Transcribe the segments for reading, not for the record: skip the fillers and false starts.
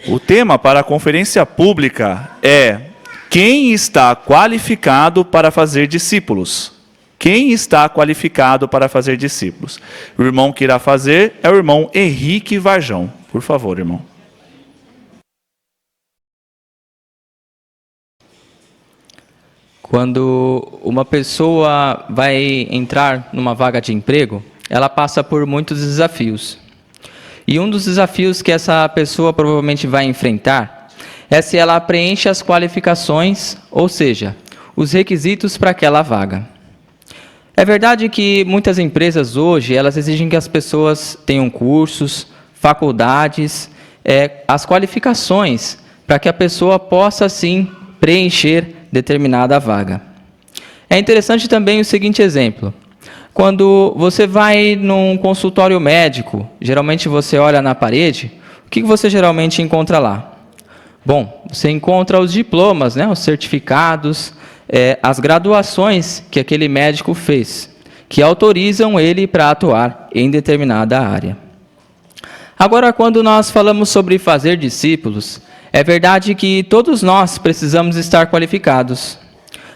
O tema para a conferência pública é: quem está qualificado para fazer discípulos? Quem está qualificado para fazer discípulos? O irmão que irá fazer é o irmão Henrique Varjão. Por favor, irmão. Quando uma pessoa vai entrar numa vaga de emprego, ela passa por muitos desafios. E um dos desafios que essa pessoa provavelmente vai enfrentar é se ela preenche as qualificações, ou seja, os requisitos para aquela vaga. É verdade que muitas empresas hoje, elas exigem que as pessoas tenham cursos, faculdades, as qualificações para que a pessoa possa, sim, preencher determinada vaga. É interessante também o seguinte exemplo. Quando você vai num consultório médico, geralmente você olha na parede, o que você geralmente encontra lá? Bom, você encontra os diplomas, né, os certificados, as graduações que aquele médico fez, que autorizam ele para atuar em determinada área. Agora, quando nós falamos sobre fazer discípulos, é verdade que todos nós precisamos estar qualificados.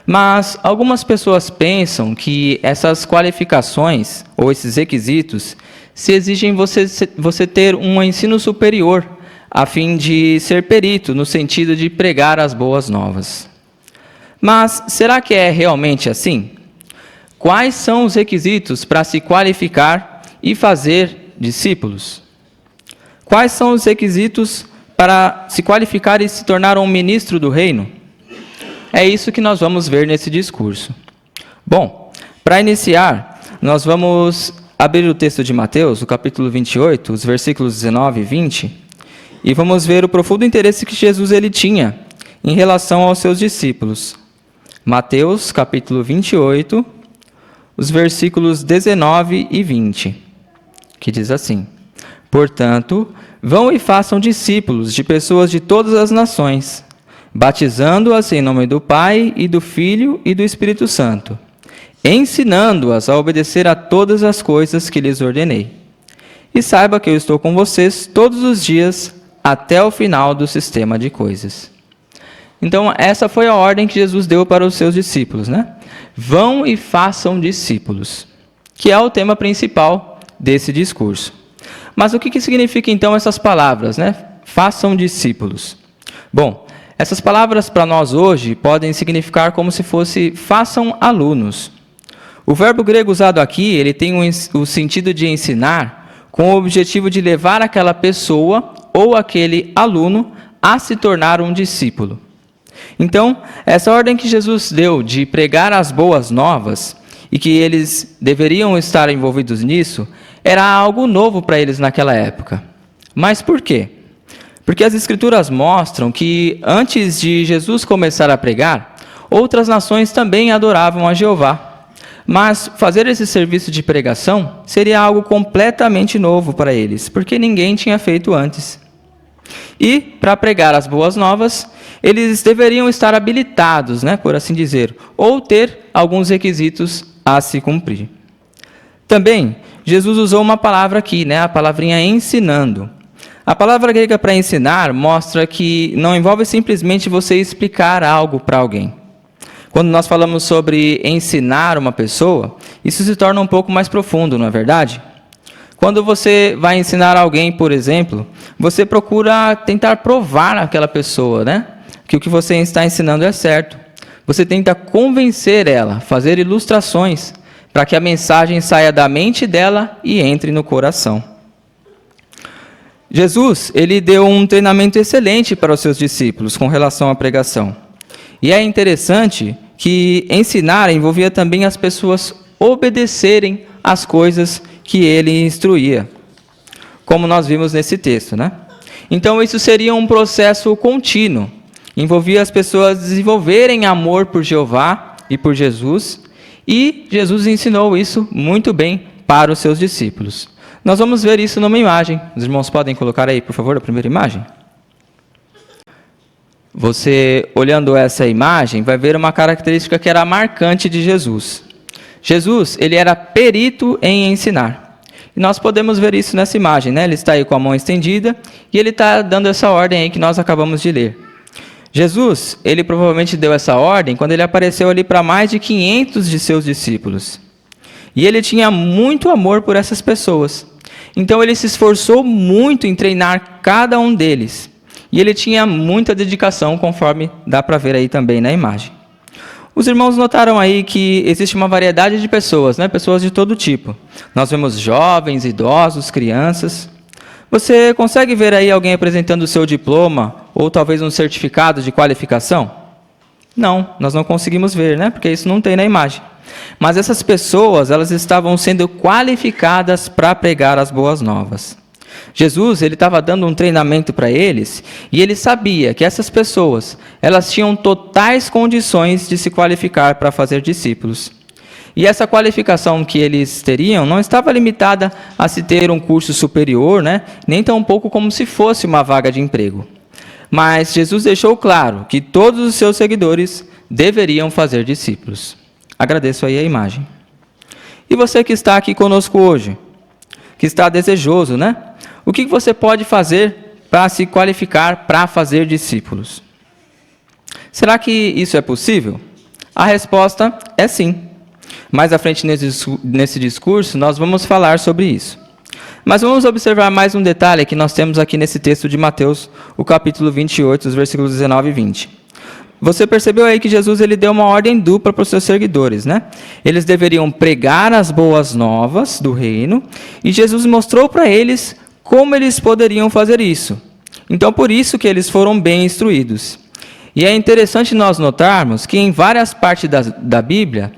Mas algumas pessoas pensam que essas qualificações ou esses requisitos se exigem você ter um ensino superior a fim de ser perito, no sentido de pregar as boas novas. Mas será que é realmente assim? Quais são os requisitos para se qualificar e fazer discípulos? Quais são os requisitos para se qualificar e se tornar um ministro do reino? É isso que nós vamos ver nesse discurso. Bom, para iniciar, nós vamos abrir o texto de Mateus, o capítulo 28, os versículos 19 e 20, e vamos ver o profundo interesse que Jesus ele tinha em relação aos seus discípulos. Mateus, capítulo 28, os versículos 19 e 20, que diz assim: Portanto, vão e façam discípulos de pessoas de todas as nações, batizando-as em nome do Pai, e do Filho e do Espírito Santo, ensinando-as a obedecer a todas as coisas que lhes ordenei. E saiba que eu estou com vocês todos os dias, até o final do sistema de coisas. Então, essa foi a ordem que Jesus deu para os seus discípulos, né? Vão e façam discípulos, que é o tema principal desse discurso. Mas o que significa então essas palavras, né? Façam discípulos. Bom, essas palavras para nós hoje podem significar como se fosse façam alunos. O verbo grego usado aqui, ele tem o sentido de ensinar, com o objetivo de levar aquela pessoa ou aquele aluno a se tornar um discípulo. Então, essa ordem que Jesus deu de pregar as boas novas e que eles deveriam estar envolvidos nisso, era algo novo para eles naquela época. Mas por quê? Porque as Escrituras mostram que antes de Jesus começar a pregar, outras nações também adoravam a Jeová. Mas fazer esse serviço de pregação seria algo completamente novo para eles, porque ninguém tinha feito antes. E, para pregar as boas novas, eles deveriam estar habilitados, né, por assim dizer, ou ter alguns requisitos a se cumprir. Também, Jesus usou uma palavra aqui, né, a palavrinha ensinando. A palavra grega para ensinar mostra que não envolve simplesmente você explicar algo para alguém. Quando nós falamos sobre ensinar uma pessoa, isso se torna um pouco mais profundo, não é verdade? Quando você vai ensinar alguém, por exemplo, você procura tentar provar àquela pessoa, né, que o que você está ensinando é certo. Você tenta convencer ela, fazer ilustrações, para que a mensagem saia da mente dela e entre no coração. Jesus, ele deu um treinamento excelente para os seus discípulos com relação à pregação. E é interessante que ensinar envolvia também as pessoas obedecerem às coisas que ele instruía, como nós vimos nesse texto, né? Então, isso seria um processo contínuo. Envolvia as pessoas desenvolverem amor por Jeová e por Jesus, e Jesus ensinou isso muito bem para os seus discípulos. Nós vamos ver isso numa imagem. Os irmãos podem colocar aí, por favor, a primeira imagem? Você, olhando essa imagem, vai ver uma característica que era marcante de Jesus. Jesus, ele era perito em ensinar. E nós podemos ver isso nessa imagem, né? Ele está aí com a mão estendida e ele está dando essa ordem aí que nós acabamos de ler. Jesus, ele provavelmente deu essa ordem quando ele apareceu ali para mais de 500 de seus discípulos. E ele tinha muito amor por essas pessoas. Então ele se esforçou muito em treinar cada um deles. E ele tinha muita dedicação, conforme dá para ver aí também na imagem. Os irmãos notaram aí que existe uma variedade de pessoas, né? Pessoas de todo tipo. Nós vemos jovens, idosos, crianças. Você consegue ver aí alguém apresentando o seu diploma ou talvez um certificado de qualificação? Não, nós não conseguimos ver, né? Porque isso não tem na imagem. Mas essas pessoas, elas estavam sendo qualificadas para pregar as boas novas. Jesus, ele estava dando um treinamento para eles e ele sabia que essas pessoas, elas tinham totais condições de se qualificar para fazer discípulos. E essa qualificação que eles teriam não estava limitada a se ter um curso superior, né? Nem tão pouco como se fosse uma vaga de emprego. Mas Jesus deixou claro que todos os seus seguidores deveriam fazer discípulos. Agradeço aí a imagem. E você que está aqui conosco hoje, que está desejoso, né? O que você pode fazer para se qualificar para fazer discípulos? Será que isso é possível? A resposta é sim. Mais à frente nesse discurso, nós vamos falar sobre isso. Mas vamos observar mais um detalhe que nós temos aqui nesse texto de Mateus, o capítulo 28, os versículos 19 e 20. Você percebeu aí que Jesus ele deu uma ordem dupla para os seus seguidores, né? Eles deveriam pregar as boas novas do reino, e Jesus mostrou para eles como eles poderiam fazer isso. Então, por isso que eles foram bem instruídos. E é interessante nós notarmos que em várias partes da Bíblia,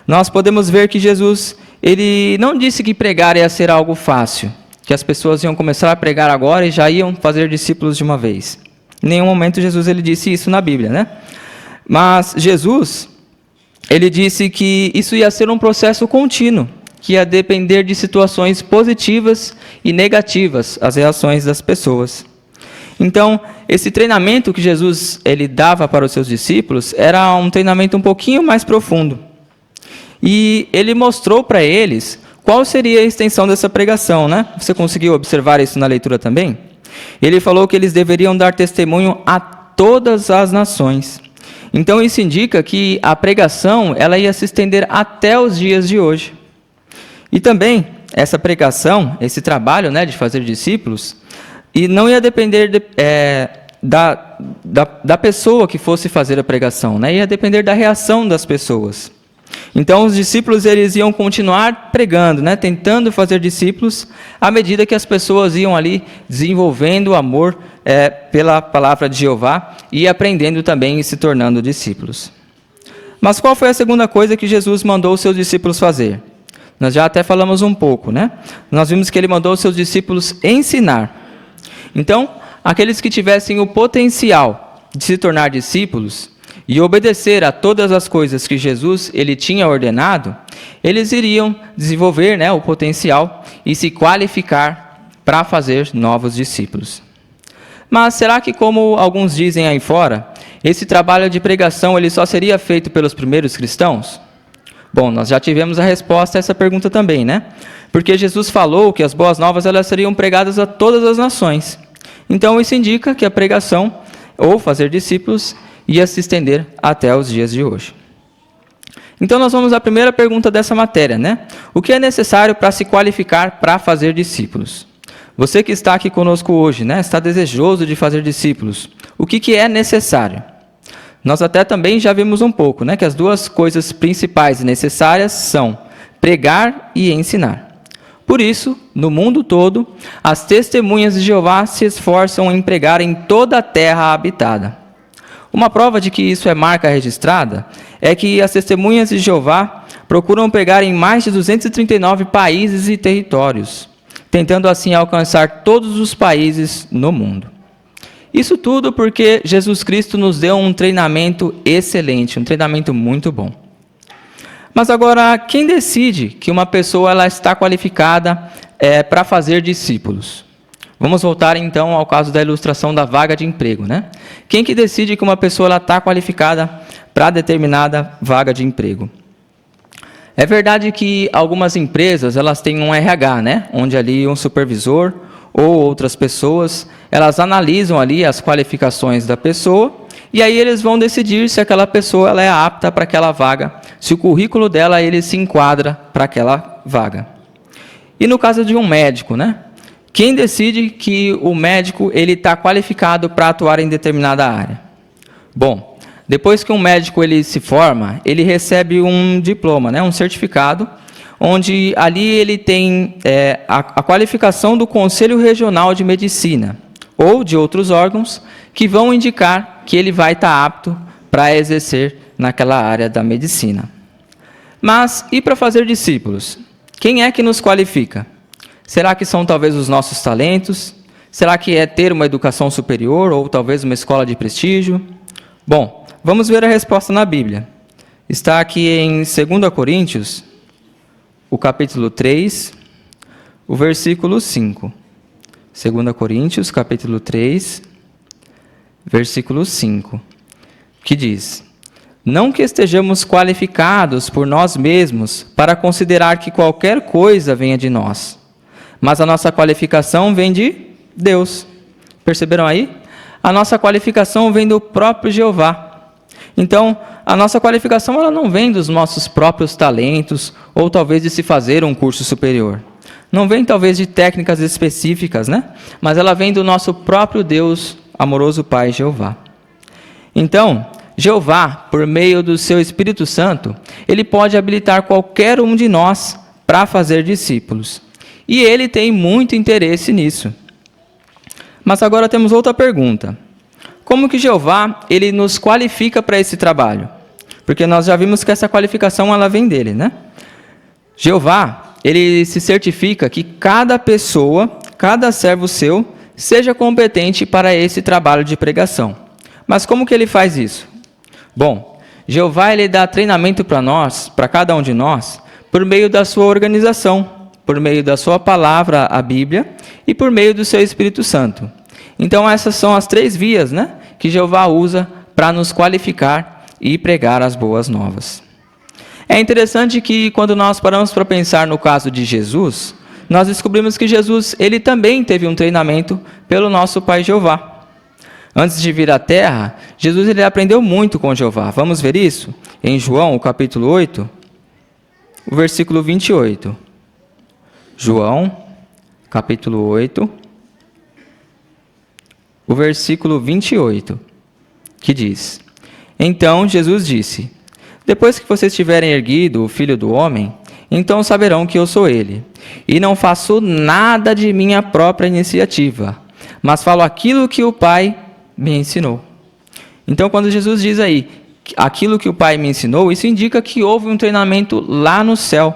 nós podemos ver que Jesus, ele não disse que pregar ia ser algo fácil, que as pessoas iam começar a pregar agora e já iam fazer discípulos de uma vez. Em nenhum momento Jesus ele disse isso na Bíblia, né? Mas Jesus, ele disse que isso ia ser um processo contínuo, que ia depender de situações positivas e negativas, as reações das pessoas. Então, esse treinamento que Jesus ele dava para os seus discípulos era um treinamento um pouquinho mais profundo. E ele mostrou para eles qual seria a extensão dessa pregação, né? Você conseguiu observar isso na leitura também? Ele falou que eles deveriam dar testemunho a todas as nações. Então isso indica que a pregação ela ia se estender até os dias de hoje. E também essa pregação, esse trabalho, né, de fazer discípulos, e não ia depender da pessoa que fosse fazer a pregação, né? Ia depender da reação das pessoas. Então os discípulos eles iam continuar pregando, né, tentando fazer discípulos à medida que as pessoas iam ali desenvolvendo o amor pela palavra de Jeová e aprendendo também e se tornando discípulos. Mas qual foi a segunda coisa que Jesus mandou os seus discípulos fazer? Nós já até falamos um pouco, né? Nós vimos que ele mandou os seus discípulos ensinar. Então, aqueles que tivessem o potencial de se tornar discípulos e obedecer a todas as coisas que Jesus ele tinha ordenado, eles iriam desenvolver, né, o potencial e se qualificar para fazer novos discípulos. Mas será que, como alguns dizem aí fora, esse trabalho de pregação ele só seria feito pelos primeiros cristãos? Bom, nós já tivemos a resposta a essa pergunta também, né? Porque Jesus falou que as boas novas elas seriam pregadas a todas as nações. Então isso indica que a pregação, ou fazer discípulos, ia se estender até os dias de hoje. Então nós vamos à primeira pergunta dessa matéria, né? O que é necessário para se qualificar para fazer discípulos? Você que está aqui conosco hoje, né, está desejoso de fazer discípulos, o que é necessário? Nós até também já vimos um pouco, né, que as duas coisas principais e necessárias são pregar e ensinar. Por isso, no mundo todo, as testemunhas de Jeová se esforçam em pregar em toda a terra habitada. Uma prova de que isso é marca registrada é que as testemunhas de Jeová procuram pregar em mais de 239 países e territórios, tentando assim alcançar todos os países no mundo. Isso tudo porque Jesus Cristo nos deu um treinamento excelente, um treinamento muito bom. Mas agora, quem decide que uma pessoa ela está qualificada para fazer discípulos? Vamos voltar então ao caso da ilustração da vaga de emprego, né? Quem que decide que uma pessoa está qualificada para determinada vaga de emprego? É verdade que algumas empresas, elas têm um RH, né? Onde ali um supervisor ou outras pessoas, elas analisam ali as qualificações da pessoa e aí eles vão decidir se aquela pessoa ela é apta para aquela vaga, se o currículo dela ele se enquadra para aquela vaga. E no caso de um médico, né? Quem decide que o médico ele está qualificado para atuar em determinada área? Bom, depois que um médico ele se forma, ele recebe um diploma, né, um certificado, onde ali ele tem a qualificação do Conselho Regional de Medicina ou de outros órgãos que vão indicar que ele vai estar apto para exercer naquela área da medicina. Mas e para fazer discípulos? Quem é que nos qualifica? Será que são talvez os nossos talentos? Será que é ter uma educação superior ou talvez uma escola de prestígio? Bom, vamos ver a resposta na Bíblia. Está aqui em 2 Coríntios, o capítulo 3, o versículo 5. 2 Coríntios, capítulo 3, versículo 5, que diz: Não que estejamos qualificados por nós mesmos para considerar que qualquer coisa venha de nós, mas a nossa qualificação vem de Deus. Perceberam aí? A nossa qualificação vem do próprio Jeová. Então, a nossa qualificação ela não vem dos nossos próprios talentos ou talvez de se fazer um curso superior. Não vem talvez de técnicas específicas, né? Mas ela vem do nosso próprio Deus, amoroso Pai Jeová. Então, Jeová, por meio do seu Espírito Santo, ele pode habilitar qualquer um de nós para fazer discípulos. E ele tem muito interesse nisso. Mas agora temos outra pergunta. Como que Jeová, ele nos qualifica para esse trabalho? Porque nós já vimos que essa qualificação, ela vem dele, né? Jeová, ele se certifica que cada pessoa, cada servo seu, seja competente para esse trabalho de pregação. Mas como que ele faz isso? Bom, Jeová, ele dá treinamento para nós, para cada um de nós, por meio da sua organização, por meio da sua palavra, a Bíblia, e por meio do seu Espírito Santo. Então essas são as 3 vias, né, que Jeová usa para nos qualificar e pregar as boas novas. É interessante que quando nós paramos para pensar no caso de Jesus, nós descobrimos que Jesus ele também teve um treinamento pelo nosso Pai Jeová. Antes de vir à Terra, Jesus ele aprendeu muito com Jeová. Vamos ver isso? Em João, o capítulo 8, o versículo 28. João, capítulo 8, o versículo 28, que diz: Então Jesus disse: Depois que vocês tiverem erguido o Filho do Homem, então saberão que eu sou ele, e não faço nada de minha própria iniciativa, mas falo aquilo que o Pai me ensinou. Então, quando Jesus diz aí, aquilo que o Pai me ensinou, isso indica que houve um treinamento lá no céu.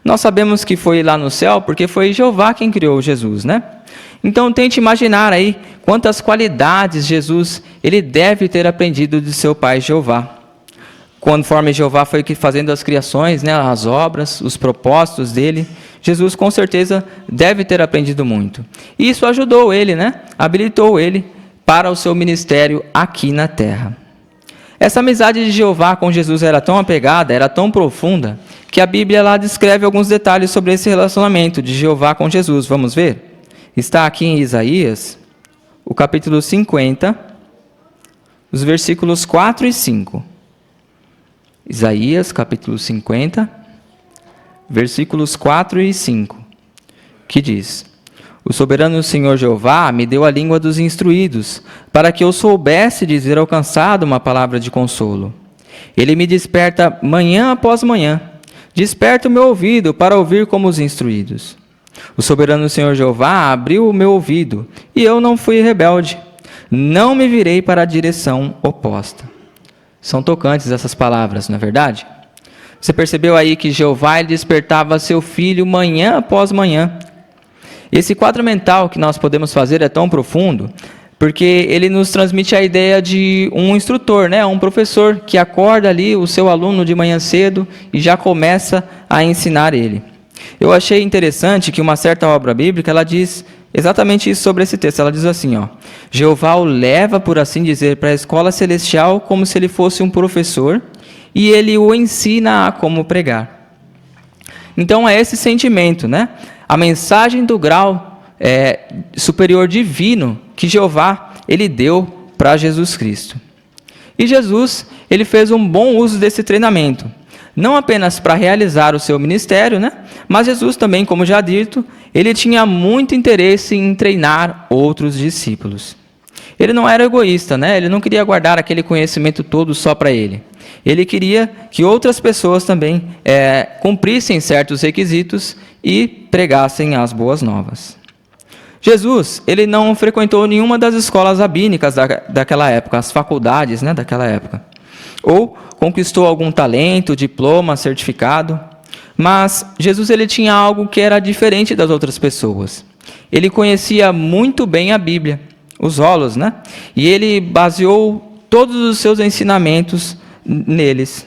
Nós sabemos que foi lá no céu porque foi Jeová quem criou Jesus, né? Então, tente imaginar aí quantas qualidades Jesus ele deve ter aprendido de seu Pai Jeová. Conforme Jeová foi fazendo as criações, né, as obras, os propósitos dele, Jesus com certeza deve ter aprendido muito. E isso ajudou ele, né? Habilitou ele para o seu ministério aqui na terra. Essa amizade de Jeová com Jesus era tão apegada, era tão profunda, que a Bíblia lá descreve alguns detalhes sobre esse relacionamento de Jeová com Jesus. Vamos ver? Está aqui em Isaías, o capítulo 50, os versículos 4 e 5. Isaías, capítulo 50, versículos 4 e 5, que diz: O soberano Senhor Jeová me deu a língua dos instruídos, para que eu soubesse dizer ao cansado uma palavra de consolo. Ele me desperta manhã após manhã, desperta o meu ouvido para ouvir como os instruídos. O soberano Senhor Jeová abriu o meu ouvido, e eu não fui rebelde. Não me virei para a direção oposta. São tocantes essas palavras, não é verdade? Você percebeu aí que Jeová despertava seu filho manhã após manhã. Esse quadro mental que nós podemos fazer é tão profundo, porque ele nos transmite a ideia de um instrutor, né? Um professor que acorda ali o seu aluno de manhã cedo e já começa a ensinar ele. Eu achei interessante que uma certa obra bíblica, ela diz exatamente isso sobre esse texto. Ela diz assim, ó: Jeová o leva, por assim dizer, para a escola celestial como se ele fosse um professor, e ele o ensina a como pregar. Então é esse sentimento, né? A mensagem do grau superior divino que Jeová ele deu para Jesus Cristo. E Jesus ele fez um bom uso desse treinamento, não apenas para realizar o seu ministério, né? Mas Jesus também, como já dito, ele tinha muito interesse em treinar outros discípulos. Ele não era egoísta, né? Ele não queria guardar aquele conhecimento todo só para ele. Ele queria que outras pessoas também cumprissem certos requisitos e pregassem as boas novas. Jesus, ele não frequentou nenhuma das escolas rabínicas daquela época, as faculdades, né, daquela época. Ou conquistou algum talento, diploma, certificado. Mas Jesus ele tinha algo que era diferente das outras pessoas. Ele conhecia muito bem a Bíblia, os rolos, né? E ele baseou todos os seus ensinamentos neles.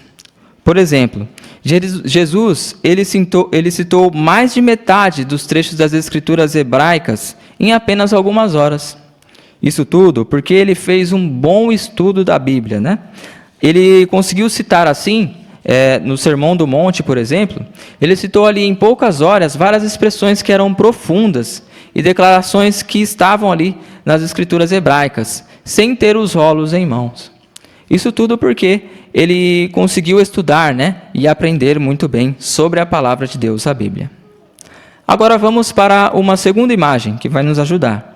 Por exemplo, Jesus ele citou mais de metade dos trechos das Escrituras hebraicas em apenas algumas horas. Isso tudo porque ele fez um bom estudo da Bíblia, né? Ele conseguiu citar assim, no Sermão do Monte, por exemplo, ele citou ali em poucas horas várias expressões que eram profundas e declarações que estavam ali nas Escrituras hebraicas, sem ter os rolos em mãos. Isso tudo porque ele conseguiu estudar, né, e aprender muito bem sobre a palavra de Deus, a Bíblia. Agora vamos para uma segunda imagem que vai nos ajudar.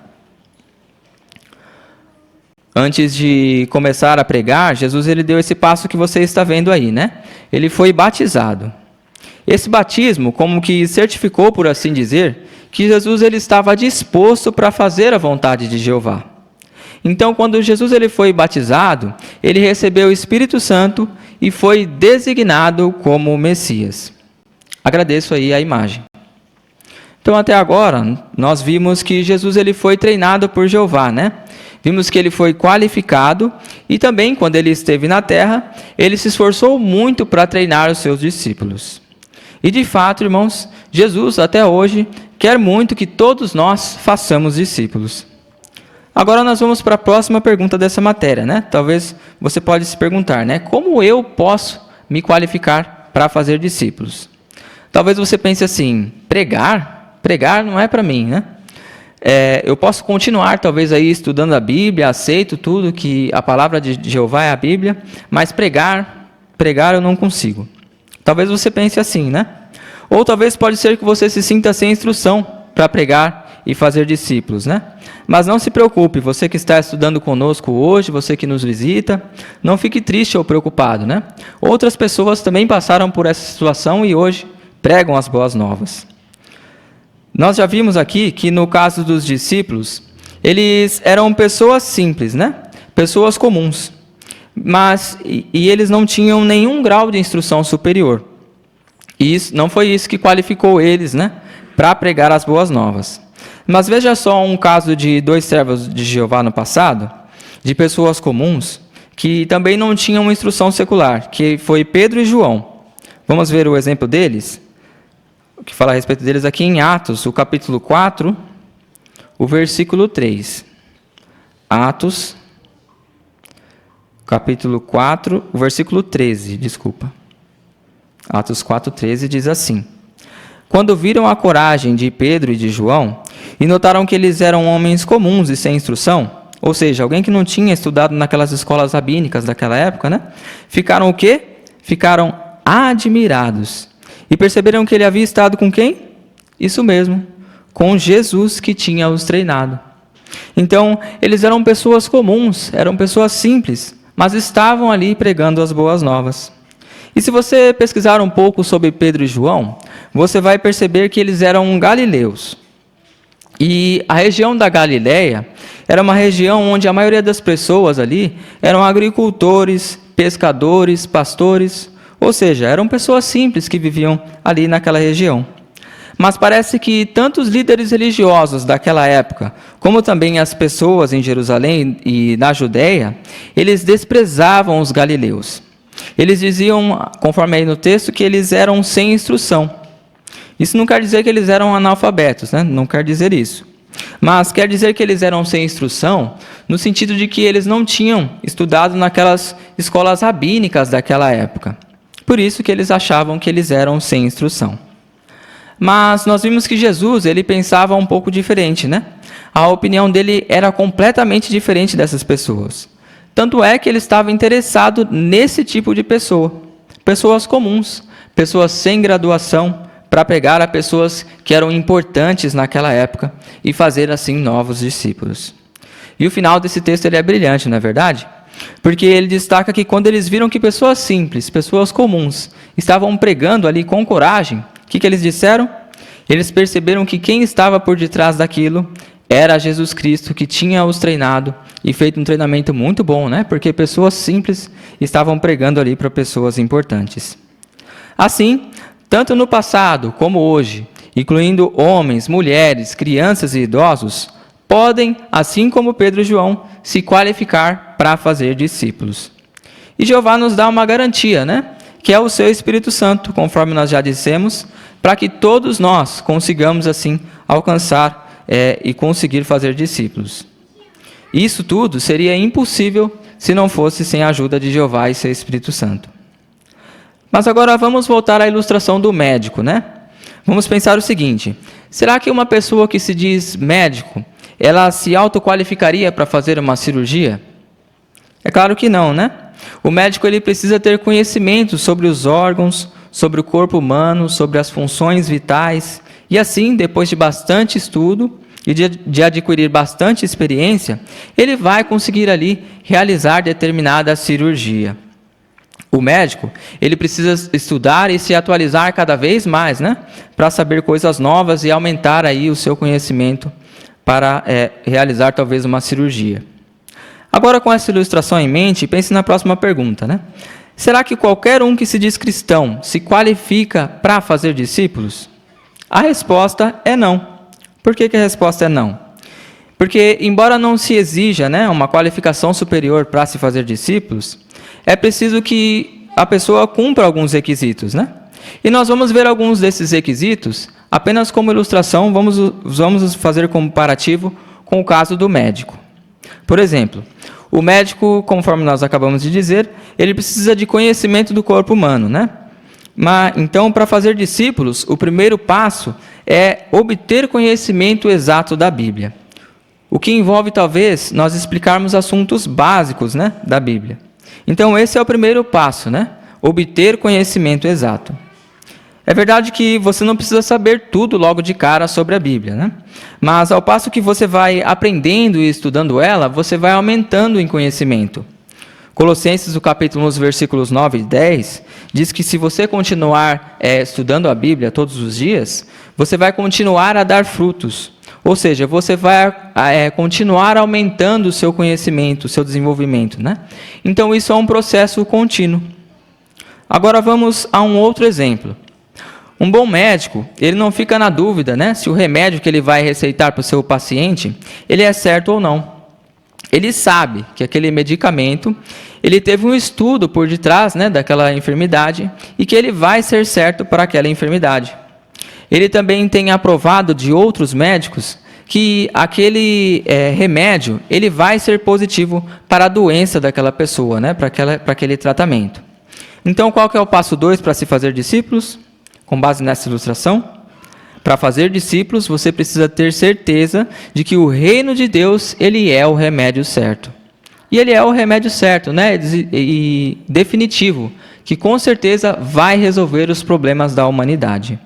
Antes de começar a pregar, Jesus ele deu esse passo que você está vendo aí, né? Ele foi batizado. Esse batismo como que certificou, por assim dizer, que Jesus ele estava disposto para fazer a vontade de Jeová. Então, quando Jesus ele foi batizado, ele recebeu o Espírito Santo e foi designado como Messias. Agradeço aí a imagem. Então, até agora, nós vimos que Jesus ele foi treinado por Jeová, né? Vimos que ele foi qualificado e também, quando ele esteve na terra, ele se esforçou muito para treinar os seus discípulos. E, de fato, irmãos, Jesus, até hoje, quer muito que todos nós façamos discípulos. Agora nós vamos para a próxima pergunta dessa matéria, né? Talvez você pode se perguntar, né? Como eu posso me qualificar para fazer discípulos? Talvez você pense assim, pregar? Pregar não é para mim, né? Eu posso continuar, talvez, aí estudando a Bíblia, aceito tudo que a palavra de Jeová é a Bíblia, mas pregar eu não consigo. Talvez você pense assim, né? Ou talvez pode ser que você se sinta sem instrução para pregar e fazer discípulos, né? Mas não se preocupe, você que está estudando conosco hoje, você que nos visita, não fique triste ou preocupado, né? Outras pessoas também passaram por essa situação e hoje pregam as boas novas. Nós já vimos aqui que no caso dos discípulos, eles eram pessoas simples, né? Pessoas comuns. Mas eles não tinham nenhum grau de instrução superior. E isso, não foi isso que qualificou eles, né, para pregar as boas novas. Mas veja só um caso de 2 servos de Jeová no passado, de pessoas comuns, que também não tinham instrução secular, que foi Pedro e João. Vamos ver o exemplo deles? O que fala a respeito deles aqui em Atos, o capítulo 4, o versículo 3. Atos, capítulo 4, o versículo 13, desculpa. Atos 4, 13 diz assim: Quando viram a coragem de Pedro e de João, e notaram que eles eram homens comuns e sem instrução, ou seja, alguém que não tinha estudado naquelas escolas rabínicas daquela época, né? Ficaram o quê? Ficaram admirados. E perceberam que ele havia estado com quem? Isso mesmo, com Jesus que tinha os treinado. Então, eles eram pessoas comuns, eram pessoas simples, mas estavam ali pregando as boas novas. E se você pesquisar um pouco sobre Pedro e João, você vai perceber que eles eram galileus. E a região da Galileia era uma região onde a maioria das pessoas ali eram agricultores, pescadores, pastores, ou seja, eram pessoas simples que viviam ali naquela região. Mas parece que tanto os líderes religiosos daquela época, como também as pessoas em Jerusalém e na Judeia, eles desprezavam os galileus. Eles diziam, conforme aí no texto, que eles eram sem instrução. Isso não quer dizer que eles eram analfabetos, né? Não quer dizer isso. Mas quer dizer que eles eram sem instrução, no sentido de que eles não tinham estudado naquelas escolas rabínicas daquela época. Por isso que eles achavam que eles eram sem instrução. Mas nós vimos que Jesus, ele pensava um pouco diferente, né? A opinião dele era completamente diferente dessas pessoas. Tanto é que ele estava interessado nesse tipo de pessoa. Pessoas comuns, pessoas sem graduação, para pegar a pessoas que eram importantes naquela época e fazer assim novos discípulos. E o final desse texto ele é brilhante, não é verdade? Porque ele destaca que quando eles viram que pessoas simples, pessoas comuns, estavam pregando ali com coragem, o que eles disseram? Eles perceberam que quem estava por detrás daquilo era Jesus Cristo, que tinha os treinado e feito um treinamento muito bom, né? Porque pessoas simples estavam pregando ali para pessoas importantes. Assim, tanto no passado como hoje, incluindo homens, mulheres, crianças e idosos, podem, assim como Pedro e João, se qualificar para fazer discípulos. E Jeová nos dá uma garantia, né? Que é o seu Espírito Santo, conforme nós já dissemos, para que todos nós consigamos assim alcançar e conseguir fazer discípulos. Isso tudo seria impossível se não fosse sem a ajuda de Jeová e seu Espírito Santo. Mas agora vamos voltar à ilustração do médico, né? Vamos pensar o seguinte: será que uma pessoa que se diz médico, ela se autoqualificaria para fazer uma cirurgia? É claro que não, né? O médico ele precisa ter conhecimento sobre os órgãos, sobre o corpo humano, sobre as funções vitais, e assim, depois de bastante estudo e de adquirir bastante experiência, ele vai conseguir ali realizar determinada cirurgia. O médico, ele precisa estudar e se atualizar cada vez mais, né? Para saber coisas novas e aumentar aí o seu conhecimento para realizar talvez uma cirurgia. Agora, com essa ilustração em mente, pense na próxima pergunta, né? Será que qualquer um que se diz cristão se qualifica para fazer discípulos? A resposta é não. Por que a resposta é não? Porque, embora não se exija, né, uma qualificação superior para se fazer discípulos, é preciso que a pessoa cumpra alguns requisitos, né? E nós vamos ver alguns desses requisitos, apenas como ilustração, vamos fazer comparativo com o caso do médico. Por exemplo, o médico, conforme nós acabamos de dizer, ele precisa de conhecimento do corpo humano, né? Então, para fazer discípulos, o primeiro passo é obter conhecimento exato da Bíblia. O que envolve, talvez, nós explicarmos assuntos básicos, né, da Bíblia. Então, esse é o primeiro passo, né? Obter conhecimento exato. É verdade que você não precisa saber tudo logo de cara sobre a Bíblia, né? Mas, ao passo que você vai aprendendo e estudando ela, você vai aumentando em conhecimento. Colossenses, o capítulo 1, versículos 9 e 10, diz que se você continuar estudando a Bíblia todos os dias, você vai continuar a dar frutos. Ou seja, você vai continuar aumentando o seu conhecimento, o seu desenvolvimento, né? Então, isso é um processo contínuo. Agora, vamos a um outro exemplo. Um bom médico, ele não fica na dúvida, né, se o remédio que ele vai receitar para o seu paciente, ele é certo ou não. Ele sabe que aquele medicamento, ele teve um estudo por detrás, né, daquela enfermidade e que ele vai ser certo para aquela enfermidade. Ele também tem aprovado de outros médicos que aquele remédio ele vai ser positivo para a doença daquela pessoa, né, para aquele tratamento. Então, qual que é o passo 2 para se fazer discípulos? Com base nessa ilustração, para fazer discípulos, você precisa ter certeza de que o reino de Deus, ele é o remédio certo. E ele é o remédio certo, né? E definitivo, que com certeza vai resolver os problemas da humanidade.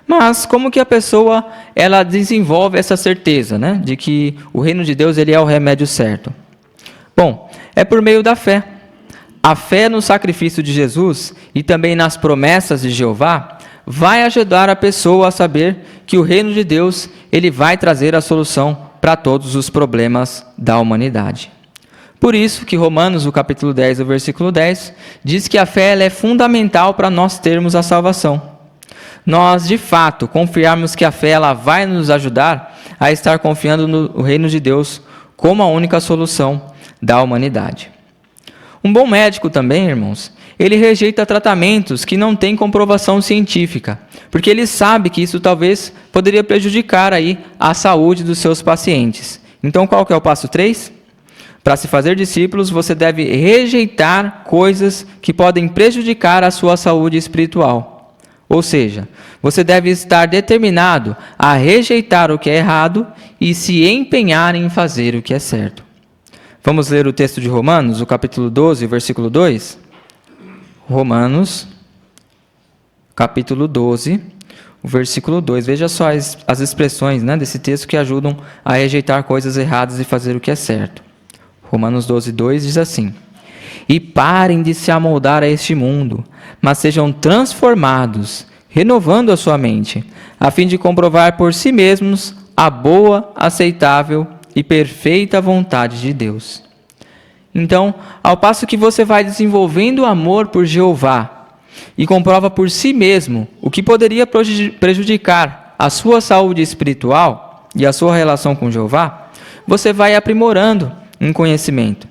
Mas como que a pessoa ela desenvolve essa certeza, né? De que o reino de Deus ele é o remédio certo? Bom, é por meio da fé. A fé no sacrifício de Jesus e também nas promessas de Jeová vai ajudar a pessoa a saber que o reino de Deus ele vai trazer a solução para todos os problemas da humanidade. Por isso que Romanos, o capítulo 10, o versículo 10, diz que a fé ela é fundamental para nós termos a salvação. Nós, de fato, confiarmos que a fé ela vai nos ajudar a estar confiando no reino de Deus como a única solução da humanidade. Um bom médico também, irmãos, ele rejeita tratamentos que não têm comprovação científica, porque ele sabe que isso talvez poderia prejudicar aí a saúde dos seus pacientes. Então, qual que é o passo 3? Para se fazer discípulos, você deve rejeitar coisas que podem prejudicar a sua saúde espiritual. Ou seja, você deve estar determinado a rejeitar o que é errado e se empenhar em fazer o que é certo. Vamos ler o texto de Romanos, o capítulo 12, versículo 2? Romanos, capítulo 12, o versículo 2. Veja só as expressões, né, desse texto que ajudam a rejeitar coisas erradas e fazer o que é certo. Romanos 12, 2 diz assim: E parem de se amoldar a este mundo, mas sejam transformados, renovando a sua mente, a fim de comprovar por si mesmos a boa, aceitável e perfeita vontade de Deus. Então, ao passo que você vai desenvolvendo amor por Jeová e comprova por si mesmo o que poderia prejudicar a sua saúde espiritual e a sua relação com Jeová, você vai aprimorando em conhecimento.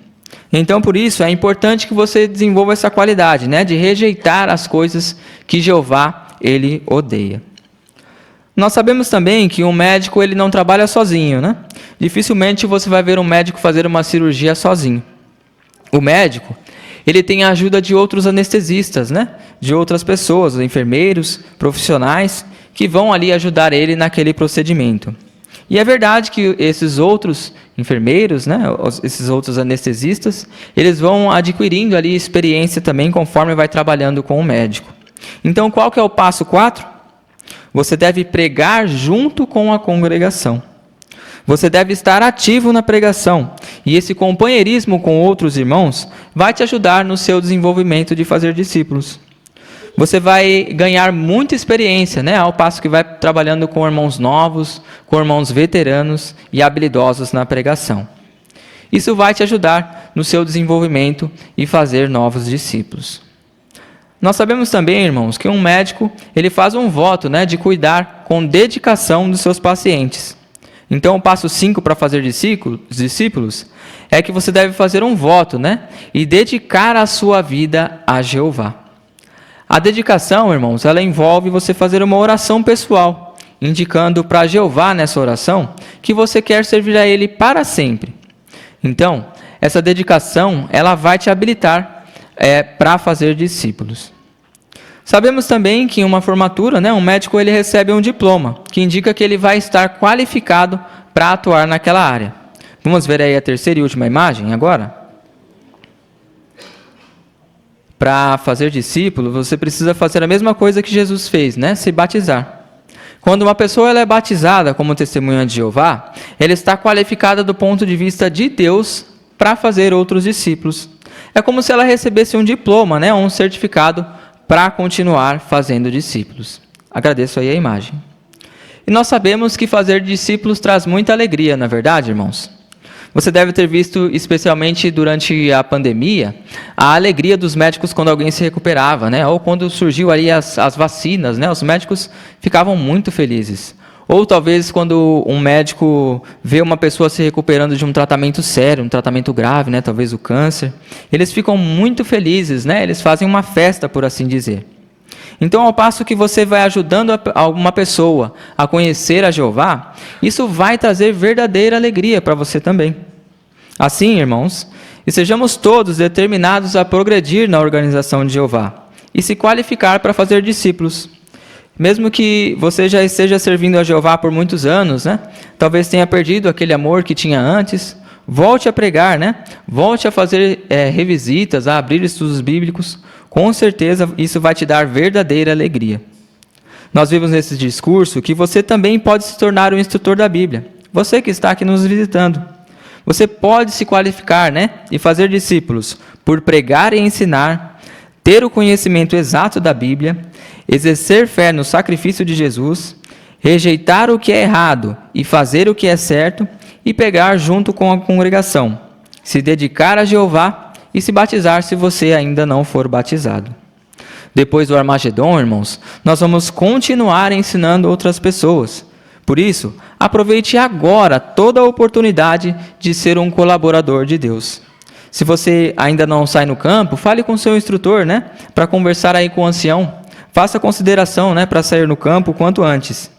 Então, por isso, é importante que você desenvolva essa qualidade, né, de rejeitar as coisas que Jeová, ele odeia. Nós sabemos também que um médico, ele não trabalha sozinho, né? Dificilmente você vai ver um médico fazer uma cirurgia sozinho. O médico, ele tem a ajuda de outros anestesistas, né? De outras pessoas, enfermeiros, profissionais, que vão ali ajudar ele naquele procedimento. E é verdade que esses outros enfermeiros, né, esses outros anestesistas, eles vão adquirindo ali experiência também conforme vai trabalhando com o médico. Então, qual que é o passo 4? Você deve pregar junto com a congregação. Você deve estar ativo na pregação, e esse companheirismo com outros irmãos vai te ajudar no seu desenvolvimento de fazer discípulos. Você vai ganhar muita experiência, né, ao passo que vai trabalhando com irmãos novos, com irmãos veteranos e habilidosos na pregação. Isso vai te ajudar no seu desenvolvimento e fazer novos discípulos. Nós sabemos também, irmãos, que um médico, ele faz um voto, né, de cuidar com dedicação dos seus pacientes. Então, o passo 5 para fazer discípulos é que você deve fazer um voto, né, e dedicar a sua vida a Jeová. A dedicação, irmãos, ela envolve você fazer uma oração pessoal, indicando para Jeová nessa oração que você quer servir a Ele para sempre. Então, essa dedicação, ela vai te habilitar para fazer discípulos. Sabemos também que em uma formatura, né, um médico ele recebe um diploma, que indica que ele vai estar qualificado para atuar naquela área. Vamos ver aí a terceira e última imagem agora? Para fazer discípulo, você precisa fazer a mesma coisa que Jesus fez, né? Se batizar. Quando uma pessoa ela é batizada como testemunha de Jeová, ela está qualificada do ponto de vista de Deus para fazer outros discípulos. É como se ela recebesse um diploma, né? Um certificado para continuar fazendo discípulos. Agradeço aí a imagem. E nós sabemos que fazer discípulos traz muita alegria, não é verdade, irmãos? Você deve ter visto, especialmente durante a pandemia, a alegria dos médicos quando alguém se recuperava, né? Ou quando surgiu ali as vacinas, né? Os médicos ficavam muito felizes. Ou talvez quando um médico vê uma pessoa se recuperando de um tratamento sério, um tratamento grave, né? Talvez o câncer. Eles ficam muito felizes, né? Eles fazem uma festa, por assim dizer. Então, ao passo que você vai ajudando uma pessoa a conhecer a Jeová, isso vai trazer verdadeira alegria para você também. Assim, irmãos, estejamos todos determinados a progredir na organização de Jeová e se qualificar para fazer discípulos. Mesmo que você já esteja servindo a Jeová por muitos anos, né? Talvez tenha perdido aquele amor que tinha antes, volte a pregar, né? Volte a fazer revisitas, a abrir estudos bíblicos. Com certeza isso vai te dar verdadeira alegria. Nós vimos nesse discurso que você também pode se tornar um instrutor da Bíblia. Você que está aqui nos visitando. Você pode se qualificar, né? E fazer discípulos por pregar e ensinar, ter o conhecimento exato da Bíblia, exercer fé no sacrifício de Jesus, rejeitar o que é errado e fazer o que é certo e pegar junto com a congregação, se dedicar a Jeová e se batizar se você ainda não for batizado. Depois do Armagedon, irmãos, nós vamos continuar ensinando outras pessoas. Por isso, aproveite agora toda a oportunidade de ser um colaborador de Deus. Se você ainda não sai no campo, fale com seu instrutor, né? Para conversar aí com o ancião. Faça consideração, né? Para sair no campo o quanto antes.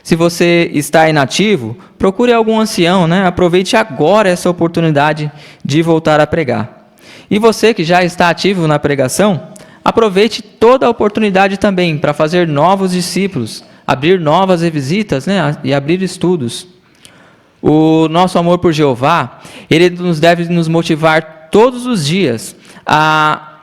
Se você está inativo, procure algum ancião, né? Aproveite agora essa oportunidade de voltar a pregar. E você que já está ativo na pregação, aproveite toda a oportunidade também para fazer novos discípulos, abrir novas visitas, né, e abrir estudos. O nosso amor por Jeová, ele deve nos motivar todos os dias a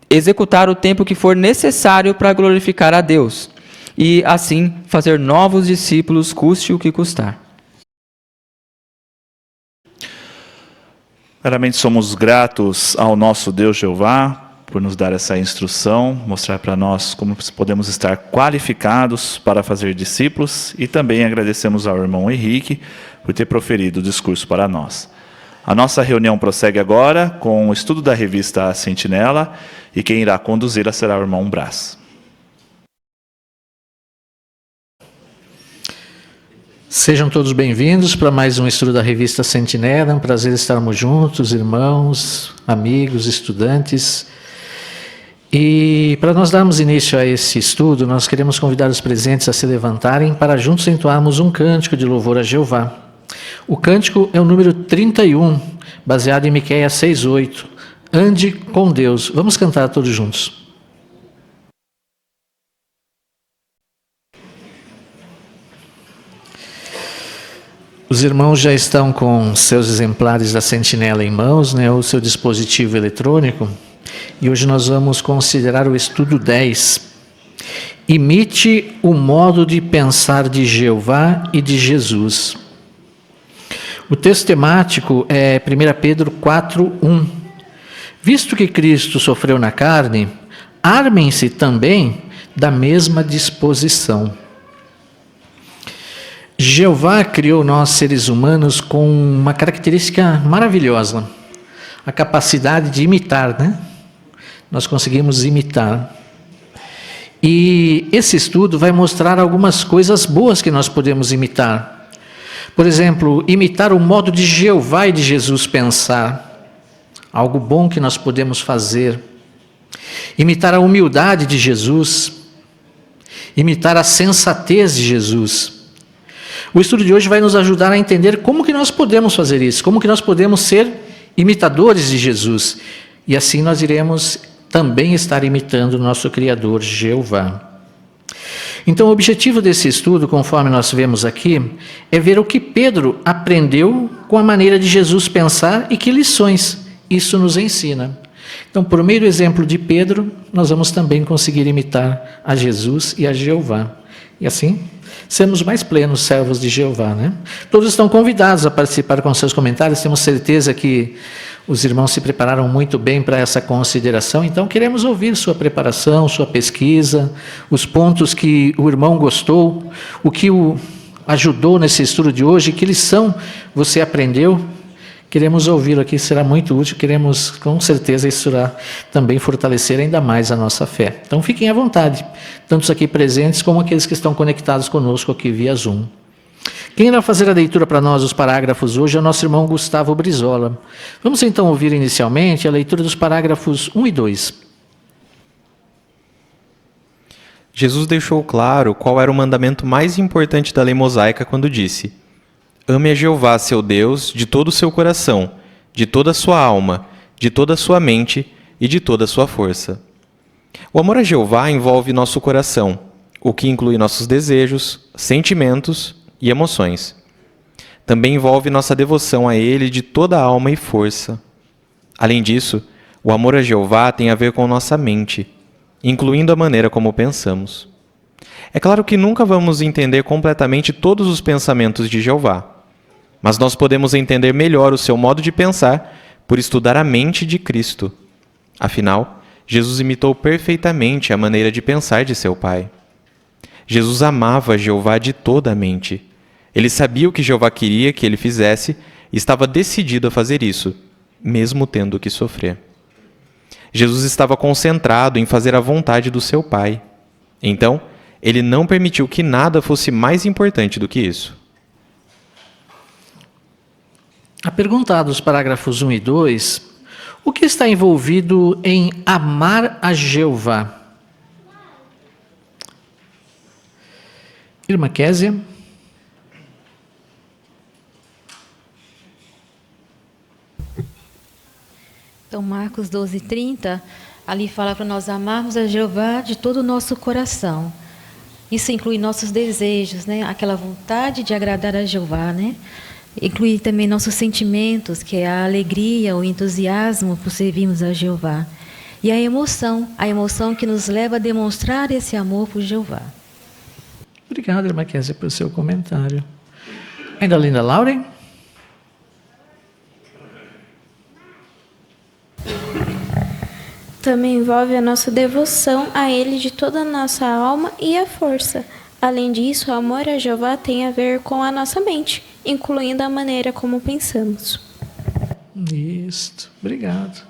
executar o tempo que for necessário para glorificar a Deus e, assim, fazer novos discípulos, custe o que custar. Claramente somos gratos ao nosso Deus Jeová por nos dar essa instrução, mostrar para nós como podemos estar qualificados para fazer discípulos, e também agradecemos ao irmão Henrique por ter proferido o discurso para nós. A nossa reunião prossegue agora com o estudo da revista Sentinela, e quem irá conduzi-la será o irmão Brás. Sejam todos bem-vindos para mais um estudo da revista Sentinela. É um prazer estarmos juntos, irmãos, amigos, estudantes. E para nós darmos início a esse estudo, nós queremos convidar os presentes a se levantarem para juntos entoarmos um cântico de louvor a Jeová. O cântico é o número 31, baseado em Miqueias 6:8. Ande com Deus. Vamos cantar todos juntos. Os irmãos já estão com seus exemplares da Sentinela em mãos, né, ou seu dispositivo eletrônico, e hoje nós vamos considerar o estudo 10. Imite o modo de pensar de Jeová e de Jesus. O texto temático é 1 Pedro 4:1. Visto que Cristo sofreu na carne, armem-se também da mesma disposição. Jeová criou nós seres humanos com uma característica maravilhosa, a capacidade de imitar, né? Nós conseguimos imitar. E esse estudo vai mostrar algumas coisas boas que nós podemos imitar. Por exemplo, imitar o modo de Jeová e de Jesus pensar, algo bom que nós podemos fazer. Imitar a humildade de Jesus, imitar a sensatez de Jesus. O estudo de hoje vai nos ajudar a entender como que nós podemos fazer isso, como que nós podemos ser imitadores de Jesus. E assim nós iremos também estar imitando o nosso Criador, Jeová. Então, o objetivo desse estudo, conforme nós vemos aqui, é ver o que Pedro aprendeu com a maneira de Jesus pensar e que lições isso nos ensina. Então, por meio do exemplo de Pedro, nós vamos também conseguir imitar a Jesus e a Jeová. E assim, sermos mais plenos servos de Jeová, né? Todos estão convidados a participar com seus comentários. Temos certeza que os irmãos se prepararam muito bem para essa consideração. Então, queremos ouvir sua preparação, sua pesquisa, os pontos que o irmão gostou, o que o ajudou nesse estudo de hoje, que lição você aprendeu. Queremos ouvi-lo aqui, será muito útil. Queremos, com certeza, isso irá também fortalecer ainda mais a nossa fé. Então, fiquem à vontade, tanto os aqui presentes como aqueles que estão conectados conosco aqui via Zoom. Quem irá fazer a leitura para nós dos parágrafos hoje é o nosso irmão Gustavo Brizola. Vamos então ouvir inicialmente a leitura dos parágrafos 1 e 2. Jesus deixou claro qual era o mandamento mais importante da lei mosaica quando disse: ame a Jeová, seu Deus, de todo o seu coração, de toda a sua alma, de toda a sua mente e de toda a sua força. O amor a Jeová envolve nosso coração, o que inclui nossos desejos, sentimentos e emoções. Também envolve nossa devoção a Ele de toda a alma e força. Além disso, o amor a Jeová tem a ver com nossa mente, incluindo a maneira como pensamos. É claro que nunca vamos entender completamente todos os pensamentos de Jeová, mas nós podemos entender melhor o seu modo de pensar por estudar a mente de Cristo. Afinal, Jesus imitou perfeitamente a maneira de pensar de seu Pai. Jesus amava Jeová de toda a mente. Ele sabia o que Jeová queria que ele fizesse e estava decidido a fazer isso, mesmo tendo que sofrer. Jesus estava concentrado em fazer a vontade do seu Pai. Então, ele não permitiu que nada fosse mais importante do que isso. A pergunta dos parágrafos 1 e 2, o que está envolvido em amar a Jeová? Irmã Késia. Então, Marcos 12:30 Ali fala para nós amarmos a Jeová de todo o nosso coração. Isso inclui nossos desejos, né? Aquela vontade de agradar a Jeová, né? Inclui também nossos sentimentos, que é a alegria, o entusiasmo por servirmos a Jeová. E a emoção que nos leva a demonstrar esse amor por Jeová. Obrigado, irmã Kézia, pelo seu comentário. Ainda Linda Lauren? Também envolve a nossa devoção a Ele de toda a nossa alma e a força. Além disso, o amor a Jeová tem a ver com a nossa mente, incluindo a maneira como pensamos. Isso, obrigado.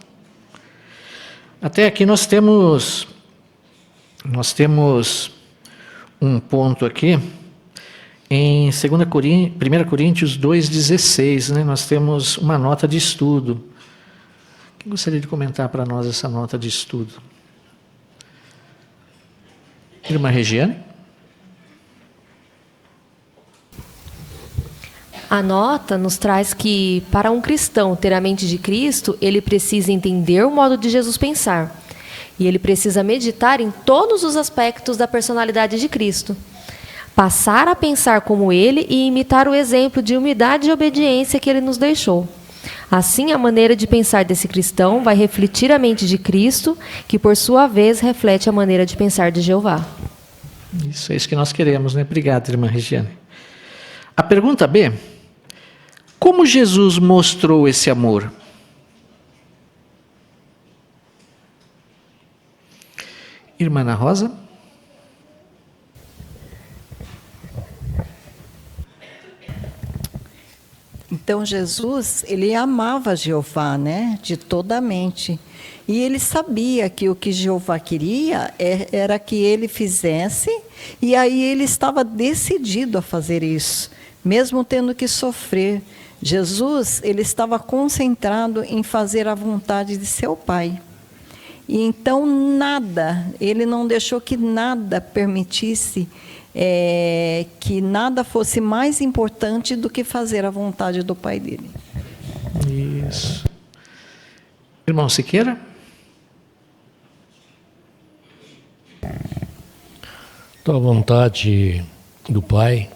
Até aqui nós temos um ponto aqui em 1 Coríntios 2,16, né? Nós temos uma nota de estudo. Quem gostaria de comentar para nós essa nota de estudo? Irmã Regiane? A nota nos traz que, para um cristão ter a mente de Cristo, ele precisa entender o modo de Jesus pensar. E ele precisa meditar em todos os aspectos da personalidade de Cristo. Passar a pensar como ele e imitar o exemplo de humildade e obediência que ele nos deixou. Assim, a maneira de pensar desse cristão vai refletir a mente de Cristo, que por sua vez reflete a maneira de pensar de Jeová. Isso é isso que nós queremos, né? Obrigado, irmã Regiane. A pergunta B: como Jesus mostrou esse amor? Irmã Ana Rosa? Então Jesus, ele amava Jeová, né, de toda a mente. E ele sabia que o que Jeová queria era que ele fizesse, e aí ele estava decidido a fazer isso, mesmo tendo que sofrer. Jesus, ele estava concentrado em fazer a vontade de seu Pai. E então ele não deixou que nada permitisse que nada fosse mais importante do que fazer a vontade do Pai dele. Isso. Irmão Siqueira? Então, a vontade do Pai,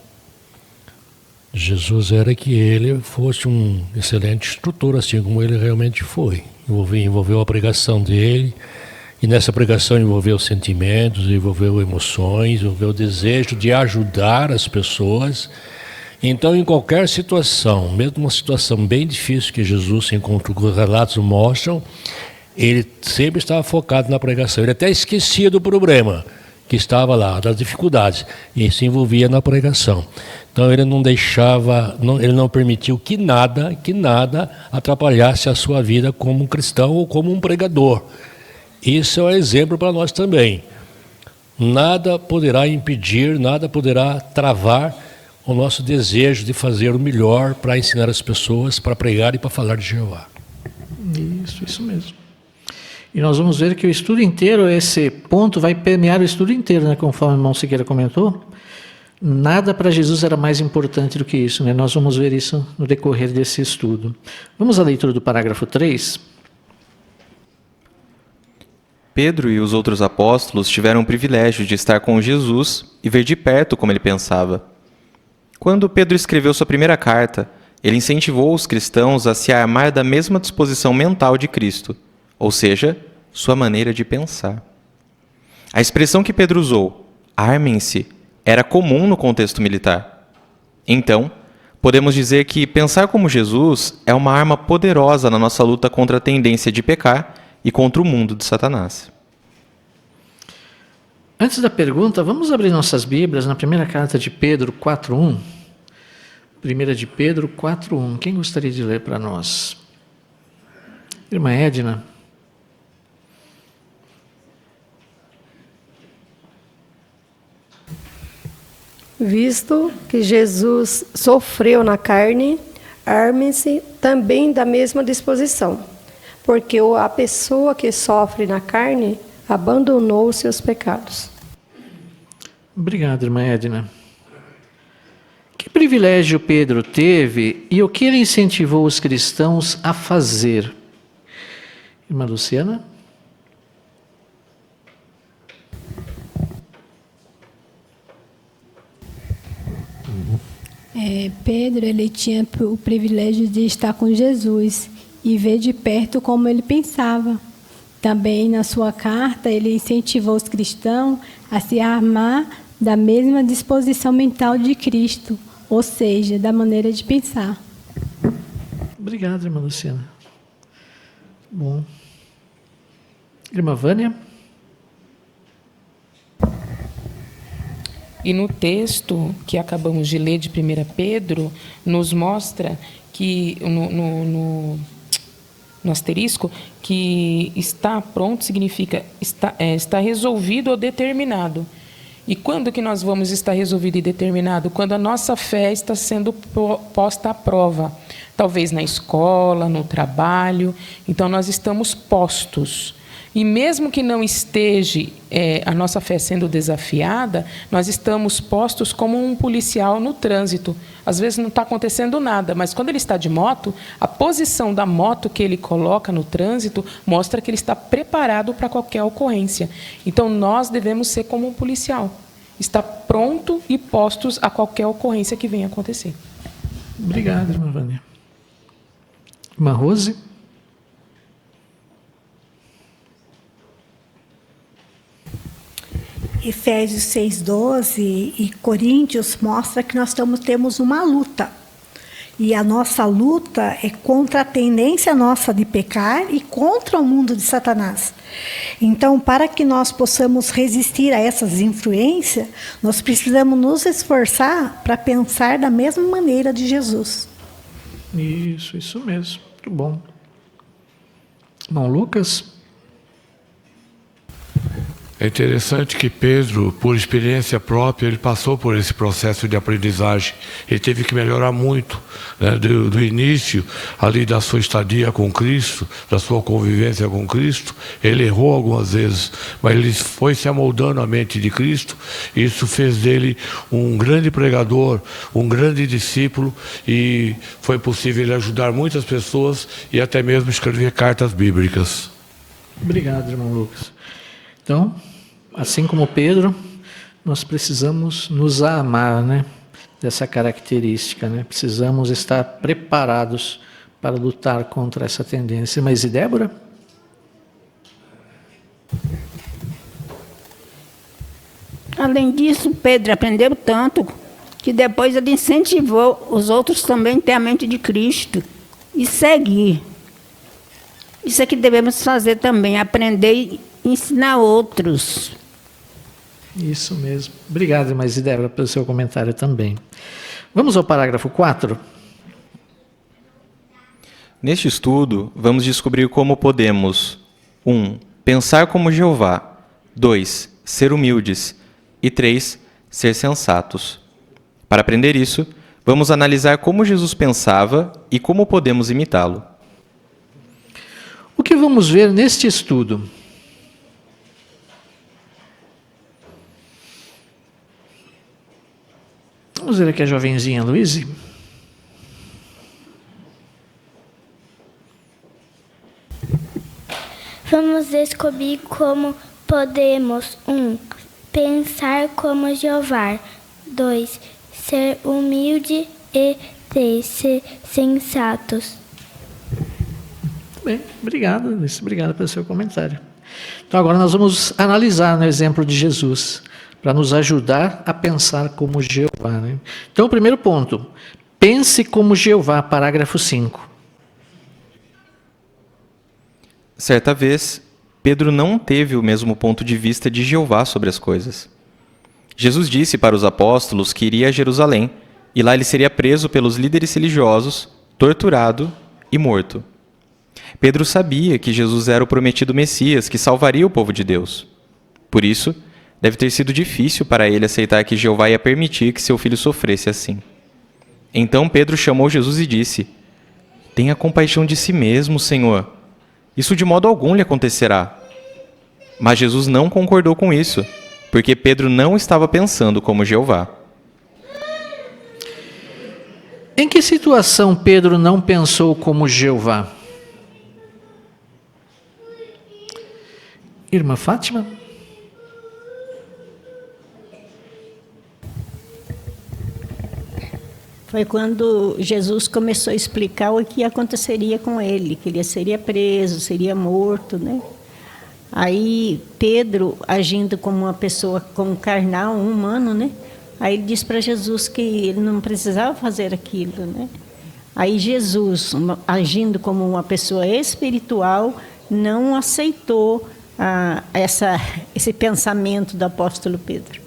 Jesus, era que ele fosse um excelente instrutor, assim como ele realmente foi. Envolveu a pregação dele, e nessa pregação envolveu sentimentos, envolveu emoções, envolveu o desejo de ajudar as pessoas. Então, em qualquer situação, mesmo uma situação bem difícil que Jesus se encontrou, que os relatos mostram, ele sempre estava focado na pregação. Ele até esquecia do problema que estava lá, das dificuldades, e se envolvia na pregação. Então ele não deixava, ele não permitiu que nada atrapalhasse a sua vida como um cristão ou como um pregador. Isso é um exemplo para nós também. Nada poderá impedir, nada poderá travar o nosso desejo de fazer o melhor para ensinar as pessoas, para pregar e para falar de Jeová. Isso mesmo. E nós vamos ver que o estudo inteiro, esse ponto vai permear o estudo inteiro, né? Conforme o irmão Siqueira comentou. Nada para Jesus era mais importante do que isso, né? Nós vamos ver isso no decorrer desse estudo. Vamos à leitura do parágrafo 3. Pedro e os outros apóstolos tiveram o privilégio de estar com Jesus e ver de perto como ele pensava. Quando Pedro escreveu sua primeira carta, ele incentivou os cristãos a se armar da mesma disposição mental de Cristo, ou seja, sua maneira de pensar. A expressão que Pedro usou, armem-se, era comum no contexto militar. Então, podemos dizer que pensar como Jesus é uma arma poderosa na nossa luta contra a tendência de pecar e contra o mundo de Satanás. Antes da pergunta, vamos abrir nossas Bíblias na primeira carta de Pedro 4:1. 1 de Pedro 4:1. Quem gostaria de ler para nós? Irmã Edna. Visto que Jesus sofreu na carne, armem-se também da mesma disposição, porque a pessoa que sofre na carne abandonou os seus pecados. Obrigado, irmã Edna. Que privilégio Pedro teve e o que ele incentivou os cristãos a fazer? Irmã Luciana? Pedro, ele tinha o privilégio de estar com Jesus e ver de perto como ele pensava. Também, na sua carta, ele incentivou os cristãos a se armar da mesma disposição mental de Cristo, ou seja, da maneira de pensar. Obrigado, irmã Luciana. Bom. Irmã Vânia? E no texto que acabamos de ler de 1 Pedro, nos mostra que, no asterisco, que está pronto significa está resolvido ou determinado. E quando que nós vamos estar resolvido e determinado? Quando a nossa fé está sendo posta à prova. Talvez na escola, no trabalho. Então, nós estamos postos. E mesmo que não esteja a nossa fé sendo desafiada, nós estamos postos como um policial no trânsito. Às vezes não está acontecendo nada, mas quando ele está de moto, a posição da moto que ele coloca no trânsito mostra que ele está preparado para qualquer ocorrência. Então, nós devemos ser como um policial, estar pronto e postos a qualquer ocorrência que venha acontecer. Obrigado, irmã Vânia. Irmã Rose? Efésios 6,12 e Coríntios mostra que nós temos uma luta. E a nossa luta é contra a tendência nossa de pecar e contra o mundo de Satanás. Então, para que nós possamos resistir a essas influências, nós precisamos nos esforçar para pensar da mesma maneira de Jesus. Isso mesmo. Muito bom. Irmão Lucas? É interessante que Pedro, por experiência própria, ele passou por esse processo de aprendizagem. Ele teve que melhorar muito, né, do início ali da sua estadia com Cristo, da sua convivência com Cristo. Ele errou algumas vezes, mas ele foi se amoldando à mente de Cristo. Isso fez dele um grande pregador, um grande discípulo, e foi possível ele ajudar muitas pessoas e até mesmo escrever cartas bíblicas. Obrigado, irmão Lucas. Então, assim como Pedro, nós precisamos nos amar, né, dessa característica, né? Precisamos estar preparados para lutar contra essa tendência. Mas e Débora? Além disso, Pedro aprendeu tanto que depois ele incentivou os outros também a ter a mente de Cristo e seguir. Isso é que devemos fazer também, aprender e ensinar outros. Isso mesmo. Obrigado, irmã Débora, pelo seu comentário também. Vamos ao parágrafo 4. Neste estudo, vamos descobrir como podemos 1. Pensar como Jeová. 2. Ser humildes. E 3. Ser sensatos. Para aprender isso, vamos analisar como Jesus pensava e como podemos imitá-lo. O que vamos ver neste estudo? Vamos ver aqui a jovenzinha Luíse. Vamos descobrir como podemos 1. Pensar como Jeová. 2. Ser humilde. E 3. Ser sensatos. Bem, obrigado, Luíse. Obrigado pelo seu comentário. Então agora nós vamos analisar no exemplo de Jesus, para nos ajudar a pensar como Jeová, né? Então, o primeiro ponto, pense como Jeová, parágrafo 5. Certa vez, Pedro não teve o mesmo ponto de vista de Jeová sobre as coisas. Jesus disse para os apóstolos que iria a Jerusalém, e lá ele seria preso pelos líderes religiosos, torturado e morto. Pedro sabia que Jesus era o prometido Messias que salvaria o povo de Deus. Por isso, deve ter sido difícil para ele aceitar que Jeová ia permitir que seu filho sofresse assim. Então Pedro chamou Jesus e disse: "Tenha compaixão de si mesmo, Senhor. Isso de modo algum lhe acontecerá." Mas Jesus não concordou com isso, porque Pedro não estava pensando como Jeová. Em que situação Pedro não pensou como Jeová? Irmã Fátima? Foi quando Jesus começou a explicar o que aconteceria com ele, que ele seria preso, seria morto, né? Aí Pedro, agindo como uma pessoa, como carnal, um humano, né? Aí ele disse para Jesus que ele não precisava fazer aquilo, né? Aí Jesus, agindo como uma pessoa espiritual, não aceitou esse pensamento do apóstolo Pedro.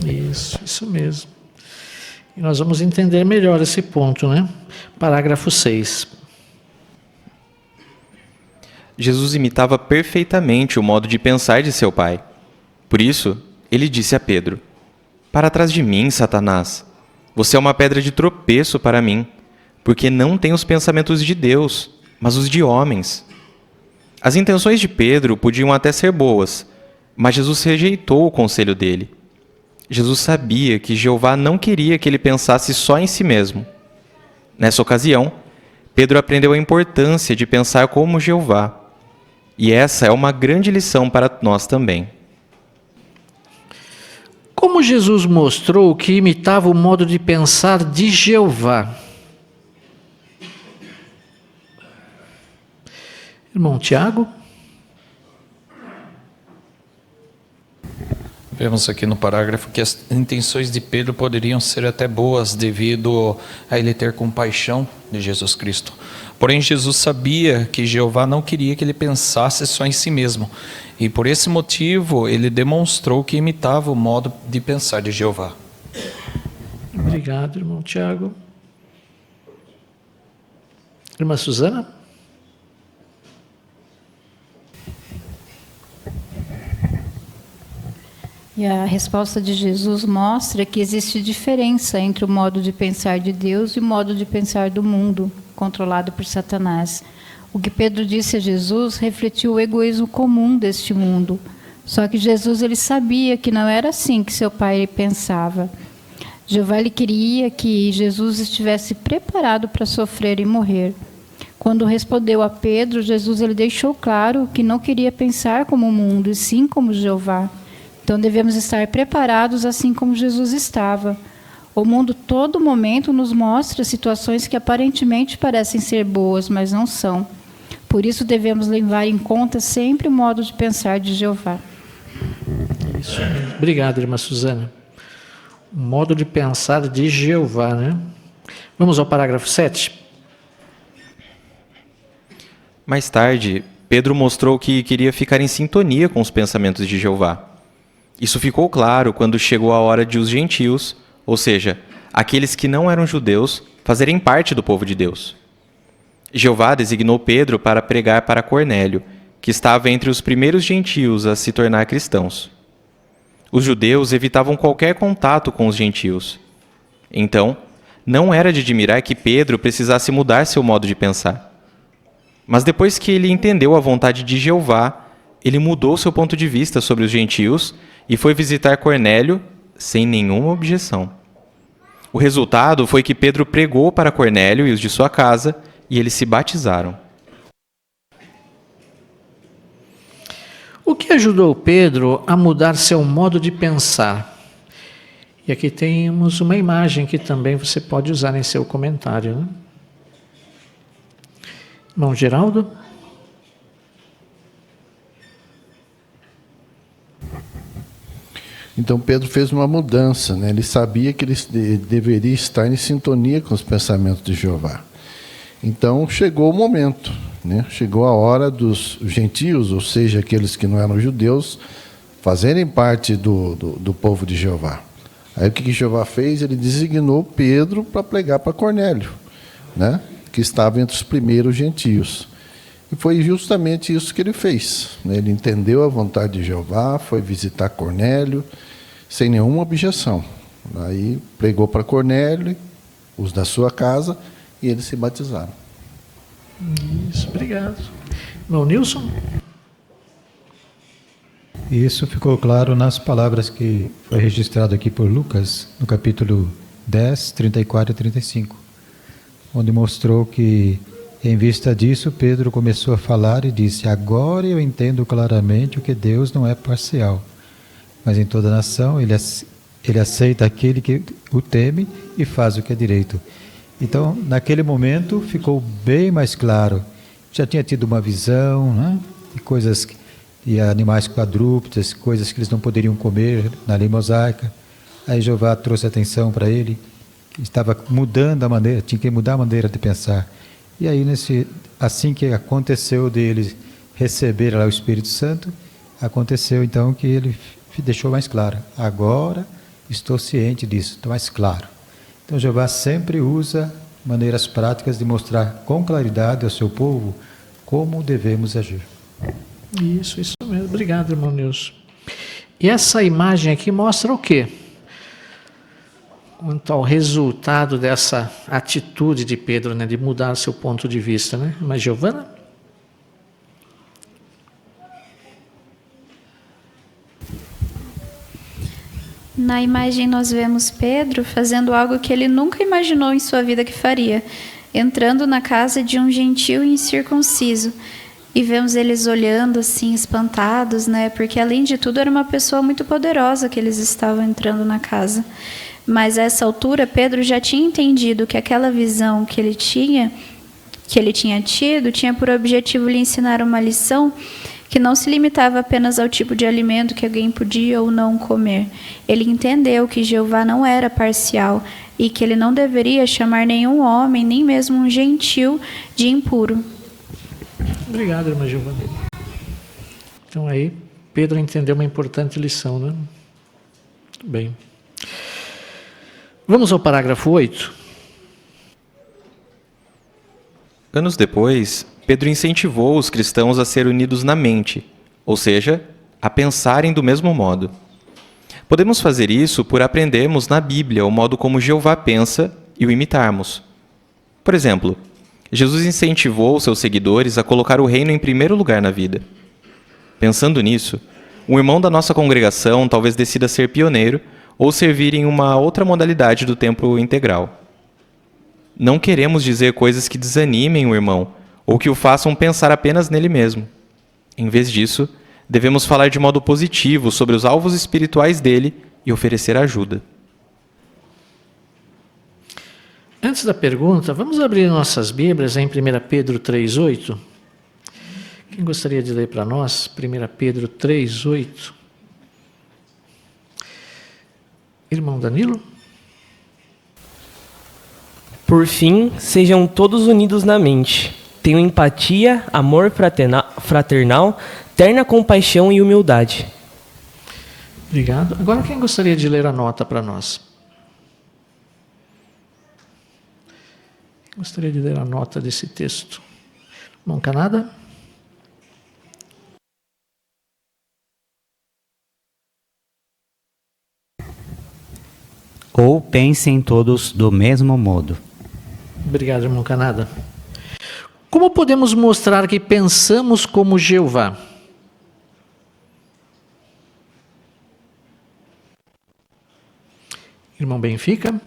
Isso mesmo. E nós vamos entender melhor esse ponto, né? Parágrafo 6. Jesus imitava perfeitamente o modo de pensar de seu pai. Por isso, ele disse a Pedro: "Para trás de mim, Satanás. Você é uma pedra de tropeço para mim, porque não tem os pensamentos de Deus, mas os de homens." As intenções de Pedro podiam até ser boas, mas Jesus rejeitou o conselho dele. Jesus sabia que Jeová não queria que ele pensasse só em si mesmo. Nessa ocasião, Pedro aprendeu a importância de pensar como Jeová. E essa é uma grande lição para nós também. Como Jesus mostrou que imitava o modo de pensar de Jeová? Irmão Tiago? Vemos aqui no parágrafo que as intenções de Pedro poderiam ser até boas devido a ele ter compaixão de Jesus Cristo. Porém, Jesus sabia que Jeová não queria que ele pensasse só em si mesmo. E por esse motivo, ele demonstrou que imitava o modo de pensar de Jeová. Obrigado, irmão Tiago. Irmã Suzana? E a resposta de Jesus mostra que existe diferença entre o modo de pensar de Deus e o modo de pensar do mundo, controlado por Satanás. O que Pedro disse a Jesus refletiu o egoísmo comum deste mundo. Só que Jesus ele sabia que não era assim que seu pai pensava. Jeová ele queria que Jesus estivesse preparado para sofrer e morrer. Quando respondeu a Pedro, Jesus ele deixou claro que não queria pensar como o mundo, e sim como Jeová. Então devemos estar preparados assim como Jesus estava. O mundo todo momento nos mostra situações que aparentemente parecem ser boas, mas não são. Por isso devemos levar em conta sempre o modo de pensar de Jeová. Isso mesmo. Obrigado, irmã Suzana. O modo de pensar de Jeová, né? Vamos ao parágrafo 7. Mais tarde, Pedro mostrou que queria ficar em sintonia com os pensamentos de Jeová. Isso ficou claro quando chegou a hora de os gentios, ou seja, aqueles que não eram judeus, fazerem parte do povo de Deus. Jeová designou Pedro para pregar para Cornélio, que estava entre os primeiros gentios a se tornar cristãos. Os judeus evitavam qualquer contato com os gentios. Então, não era de admirar que Pedro precisasse mudar seu modo de pensar. Mas depois que ele entendeu a vontade de Jeová, ele mudou seu ponto de vista sobre os gentios e foi visitar Cornélio sem nenhuma objeção. O resultado foi que Pedro pregou para Cornélio e os de sua casa, e eles se batizaram. O que ajudou Pedro a mudar seu modo de pensar? E aqui temos uma imagem que também você pode usar em seu comentário, né? Irmão Geraldo? Então Pedro fez uma mudança, né? Ele sabia que ele deveria estar em sintonia com os pensamentos de Jeová. Então chegou o momento, né? Chegou a hora dos gentios, ou seja, aqueles que não eram judeus, fazerem parte do povo de Jeová. Aí o que Jeová fez? Ele designou Pedro para pregar para Cornélio, né? Que estava entre os primeiros gentios. E foi justamente isso que ele fez, né? Ele entendeu a vontade de Jeová, foi visitar Cornélio, sem nenhuma objeção. Aí pregou para Cornélio, os da sua casa, e eles se batizaram. Isso, obrigado. Irmão Nilson? Isso ficou claro nas palavras que foi registrado aqui por Lucas, no capítulo 10, 34 e 35, onde mostrou que, em vista disso, Pedro começou a falar e disse: agora eu entendo claramente o que Deus não é parcial, mas em toda a nação ele Ele aceita aquele que o teme e faz o que é direito. Então, naquele momento, ficou bem mais claro. Já tinha tido uma visão, né, de coisas, de animais quadrúpedes, coisas que eles não poderiam comer na lei mosaica. Aí Jeová trouxe atenção para ele, estava mudando a maneira, tinha que mudar a maneira de pensar. E aí, assim que aconteceu dele receber lá o Espírito Santo, aconteceu então que ele deixou mais claro. Agora estou ciente disso, estou mais claro. Então Jeová sempre usa maneiras práticas de mostrar com claridade ao seu povo como devemos agir. Isso mesmo. Obrigado, irmão Nilson. E essa imagem aqui mostra o quê? Quanto ao resultado dessa atitude de Pedro, né, de mudar seu ponto de vista, né? Mas Giovana? Na imagem nós vemos Pedro fazendo algo que ele nunca imaginou em sua vida que faria, entrando na casa de um gentio incircunciso. E vemos eles olhando assim, espantados, né? Porque além de tudo era uma pessoa muito poderosa que eles estavam entrando na casa. Mas a essa altura Pedro já tinha entendido que aquela visão que ele tinha tido, tinha por objetivo lhe ensinar uma lição que não se limitava apenas ao tipo de alimento que alguém podia ou não comer. Ele entendeu que Jeová não era parcial e que ele não deveria chamar nenhum homem, nem mesmo um gentil, de impuro. Obrigado, irmã Giovana. Então aí, Pedro entendeu uma importante lição, né? Muito bem. Vamos ao parágrafo 8. Anos depois, Pedro incentivou os cristãos a ser unidos na mente, ou seja, a pensarem do mesmo modo. Podemos fazer isso por aprendermos na Bíblia o modo como Jeová pensa e o imitarmos. Por exemplo, Jesus incentivou seus seguidores a colocar o reino em primeiro lugar na vida. Pensando nisso, um irmão da nossa congregação talvez decida ser pioneiro ou servir em uma outra modalidade do tempo integral. Não queremos dizer coisas que desanimem o irmão ou que o façam pensar apenas nele mesmo. Em vez disso, devemos falar de modo positivo sobre os alvos espirituais dele e oferecer ajuda. Antes da pergunta, vamos abrir nossas Bíblias em 1 Pedro 3,8. Quem gostaria de ler para nós? 1 Pedro 3,8. Irmão Danilo? Por fim, sejam todos unidos na mente. Tenham empatia, amor fraternal, terna compaixão e humildade. Obrigado. Agora, quem gostaria de ler a nota para nós? Gostaria de ler a nota desse texto. Irmão Canada? Ou pensem todos do mesmo modo. Obrigado, irmão Canada. Como podemos mostrar que pensamos como Jeová? Irmão Benfica?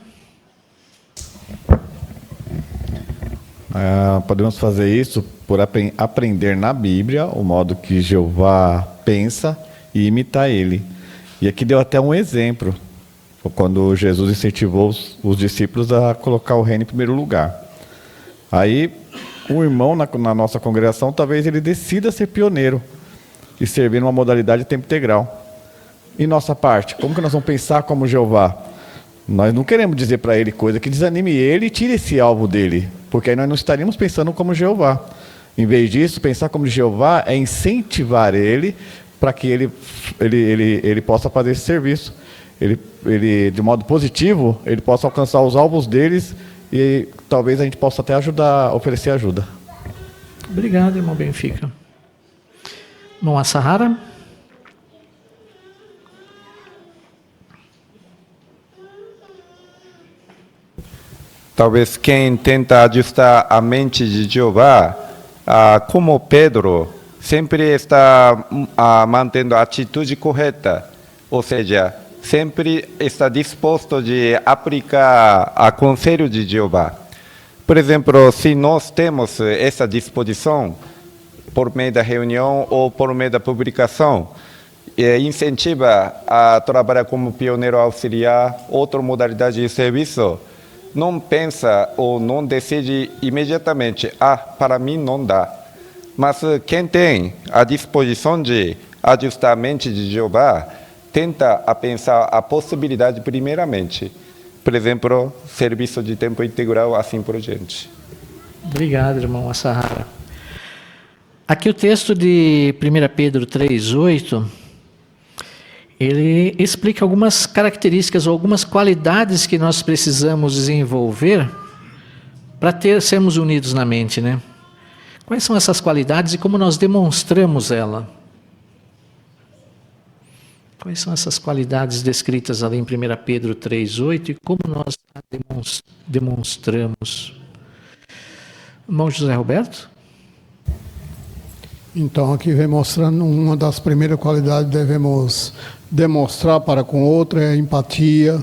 Podemos fazer isso por aprender na Bíblia o modo que Jeová pensa e imitar ele. E aqui deu até um exemplo, quando Jesus incentivou os discípulos a colocar o reino em primeiro lugar. Aí, um irmão na nossa congregação, talvez ele decida ser pioneiro e servir numa modalidade de tempo integral. E nossa parte, como que nós vamos pensar como Jeová? Nós não queremos dizer para ele coisa que desanime ele e tire esse alvo dele, porque aí nós não estaríamos pensando como Jeová. Em vez disso, pensar como Jeová é incentivar ele para que ele possa fazer esse serviço. Ele, de modo positivo, ele possa alcançar os alvos deles e talvez a gente possa até ajudar, oferecer ajuda. Obrigado, irmão Benfica. Irmão Assahara? Talvez quem tenta ajustar a mente de Jeová, como Pedro, sempre está mantendo a atitude correta, ou seja, sempre está disposto de aplicar o conselho de Jeová. Por exemplo, se nós temos essa disposição por meio da reunião ou por meio da publicação, incentiva a trabalhar como pioneiro auxiliar, outra modalidade de serviço, não pensa ou não decide imediatamente, para mim não dá. Mas quem tem a disposição de ajustar a mente de Jeová, tenta a pensar a possibilidade primeiramente. Por exemplo, serviço de tempo integral, assim por diante. Obrigado, irmão Asahara. Aqui o texto de 1 Pedro 3,8, ele explica algumas características ou algumas qualidades que nós precisamos desenvolver para sermos unidos na mente, né? Quais são essas qualidades e como nós demonstramos ela? Quais são essas qualidades descritas ali em 1 Pedro 3,8 e como nós demonstramos? Irmão José Roberto? Então, aqui vem mostrando uma das primeiras qualidades que devemos demonstrar para com outra, é a empatia,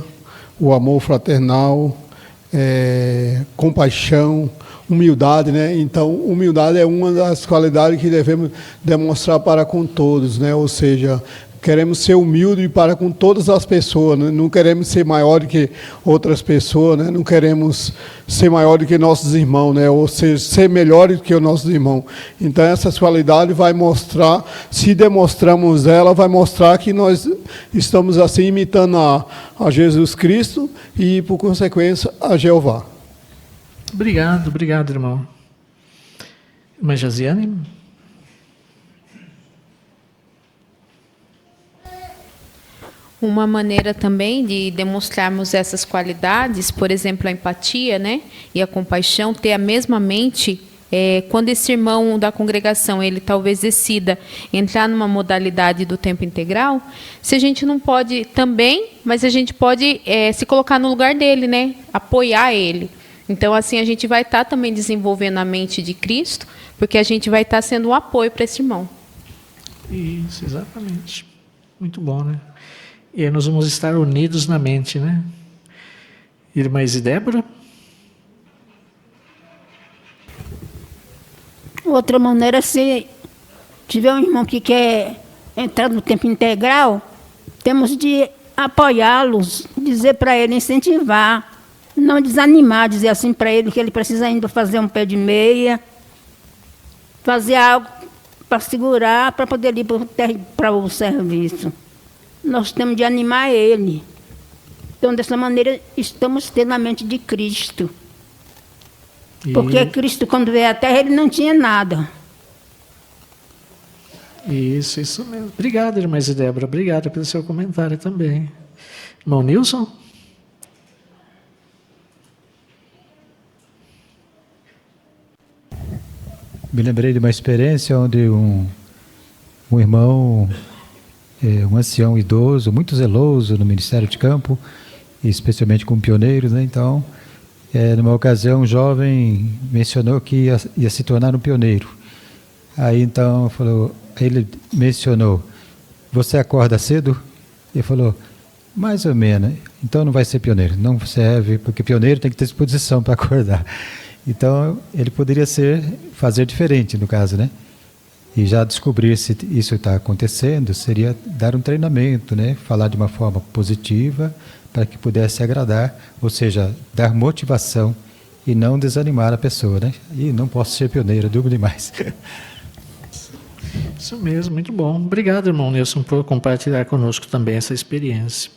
o amor fraternal, compaixão, humildade, né? Então, humildade é uma das qualidades que devemos demonstrar para com todos, né? Ou seja, queremos ser humildes para com todas as pessoas, né? Não queremos ser maior do que outras pessoas, né? Não queremos ser maior do que nossos irmãos, né? Ou seja, ser melhor do que os nossos irmãos. Então, essas qualidades vai mostrar, se demonstramos ela, vai mostrar que nós estamos assim imitando a Jesus Cristo e, por consequência, a Jeová. Obrigado, irmão. Irmã Josiane? Uma maneira também de demonstrarmos essas qualidades, por exemplo, a empatia, né, e a compaixão, ter a mesma mente, quando esse irmão da congregação, ele talvez decida entrar numa modalidade do tempo integral, se a gente não pode também, mas a gente pode se colocar no lugar dele, né, apoiar ele. Então, assim, a gente vai estar também desenvolvendo a mente de Cristo, porque a gente vai estar sendo um apoio para esse irmão. Isso, exatamente. Muito bom, né? E aí nós vamos estar unidos na mente, né? Irmã Isidébora? Outra maneira, se tiver um irmão que quer entrar no tempo integral, temos de apoiá-los, dizer para ele, incentivar, não desanimar, dizer assim para ele que ele precisa ainda fazer um pé de meia, fazer algo para segurar, para poder ir para o serviço. Nós temos de animar ele. Então, dessa maneira, estamos tendo a mente de Cristo. Porque Cristo, quando veio à Terra, ele não tinha nada. Isso mesmo. Obrigado, irmã Isidébora. Obrigado pelo seu comentário também. Irmão Nilson? Me lembrei de uma experiência onde um irmão, um ancião idoso, muito zeloso no Ministério de Campo, especialmente com pioneiros, né? Então, numa ocasião, um jovem mencionou que ia se tornar um pioneiro. Aí, então, ele mencionou, você acorda cedo? Ele falou, mais ou menos. Então, não vai ser pioneiro. Não serve, porque pioneiro tem que ter disposição para acordar. Então, ele poderia fazer diferente, no caso, né? E já descobrir se isso está acontecendo, seria dar um treinamento, né? Falar de uma forma positiva, para que pudesse agradar, ou seja, dar motivação e não desanimar a pessoa, né? E não posso ser pioneiro, durmo demais. Isso mesmo, muito bom. Obrigado, irmão Nilson, por compartilhar conosco também essa experiência.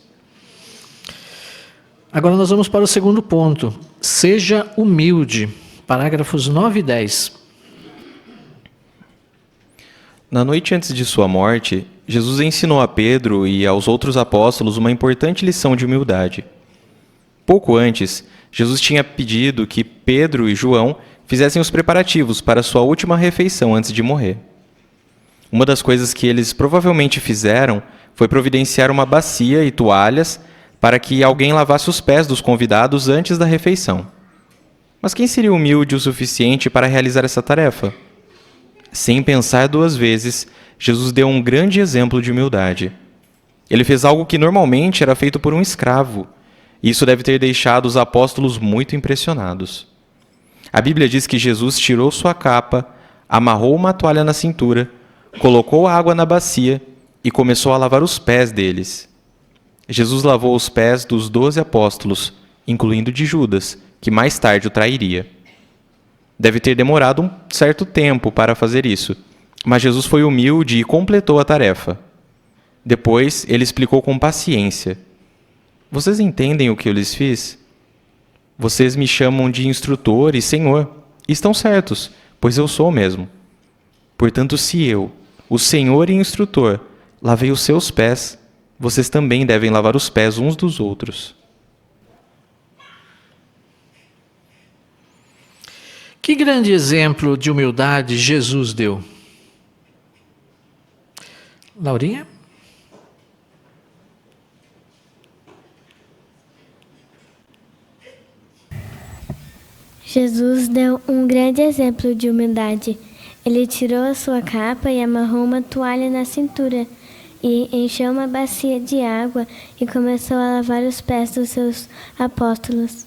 Agora nós vamos para o segundo ponto. Seja humilde. Parágrafos 9 e 10. Na noite antes de sua morte, Jesus ensinou a Pedro e aos outros apóstolos uma importante lição de humildade. Pouco antes, Jesus tinha pedido que Pedro e João fizessem os preparativos para sua última refeição antes de morrer. Uma das coisas que eles provavelmente fizeram foi providenciar uma bacia e toalhas para que alguém lavasse os pés dos convidados antes da refeição. Mas quem seria humilde o suficiente para realizar essa tarefa? Sem pensar duas vezes, Jesus deu um grande exemplo de humildade. Ele fez algo que normalmente era feito por um escravo. E isso deve ter deixado os apóstolos muito impressionados. A Bíblia diz que Jesus tirou sua capa, amarrou uma toalha na cintura, colocou água na bacia e começou a lavar os pés deles. Jesus lavou os pés dos 12 apóstolos, incluindo de Judas, que mais tarde o trairia. Deve ter demorado um certo tempo para fazer isso, mas Jesus foi humilde e completou a tarefa. Depois, ele explicou com paciência: vocês entendem o que eu lhes fiz? Vocês me chamam de instrutor e senhor, e estão certos, pois eu sou mesmo. Portanto, se eu, o senhor e instrutor, lavei os seus pés, vocês também devem lavar os pés uns dos outros. Que grande exemplo de humildade Jesus deu. Laurinha? Jesus deu um grande exemplo de humildade. Ele tirou a sua capa e amarrou uma toalha na cintura, e encheu uma bacia de água e começou a lavar os pés dos seus apóstolos.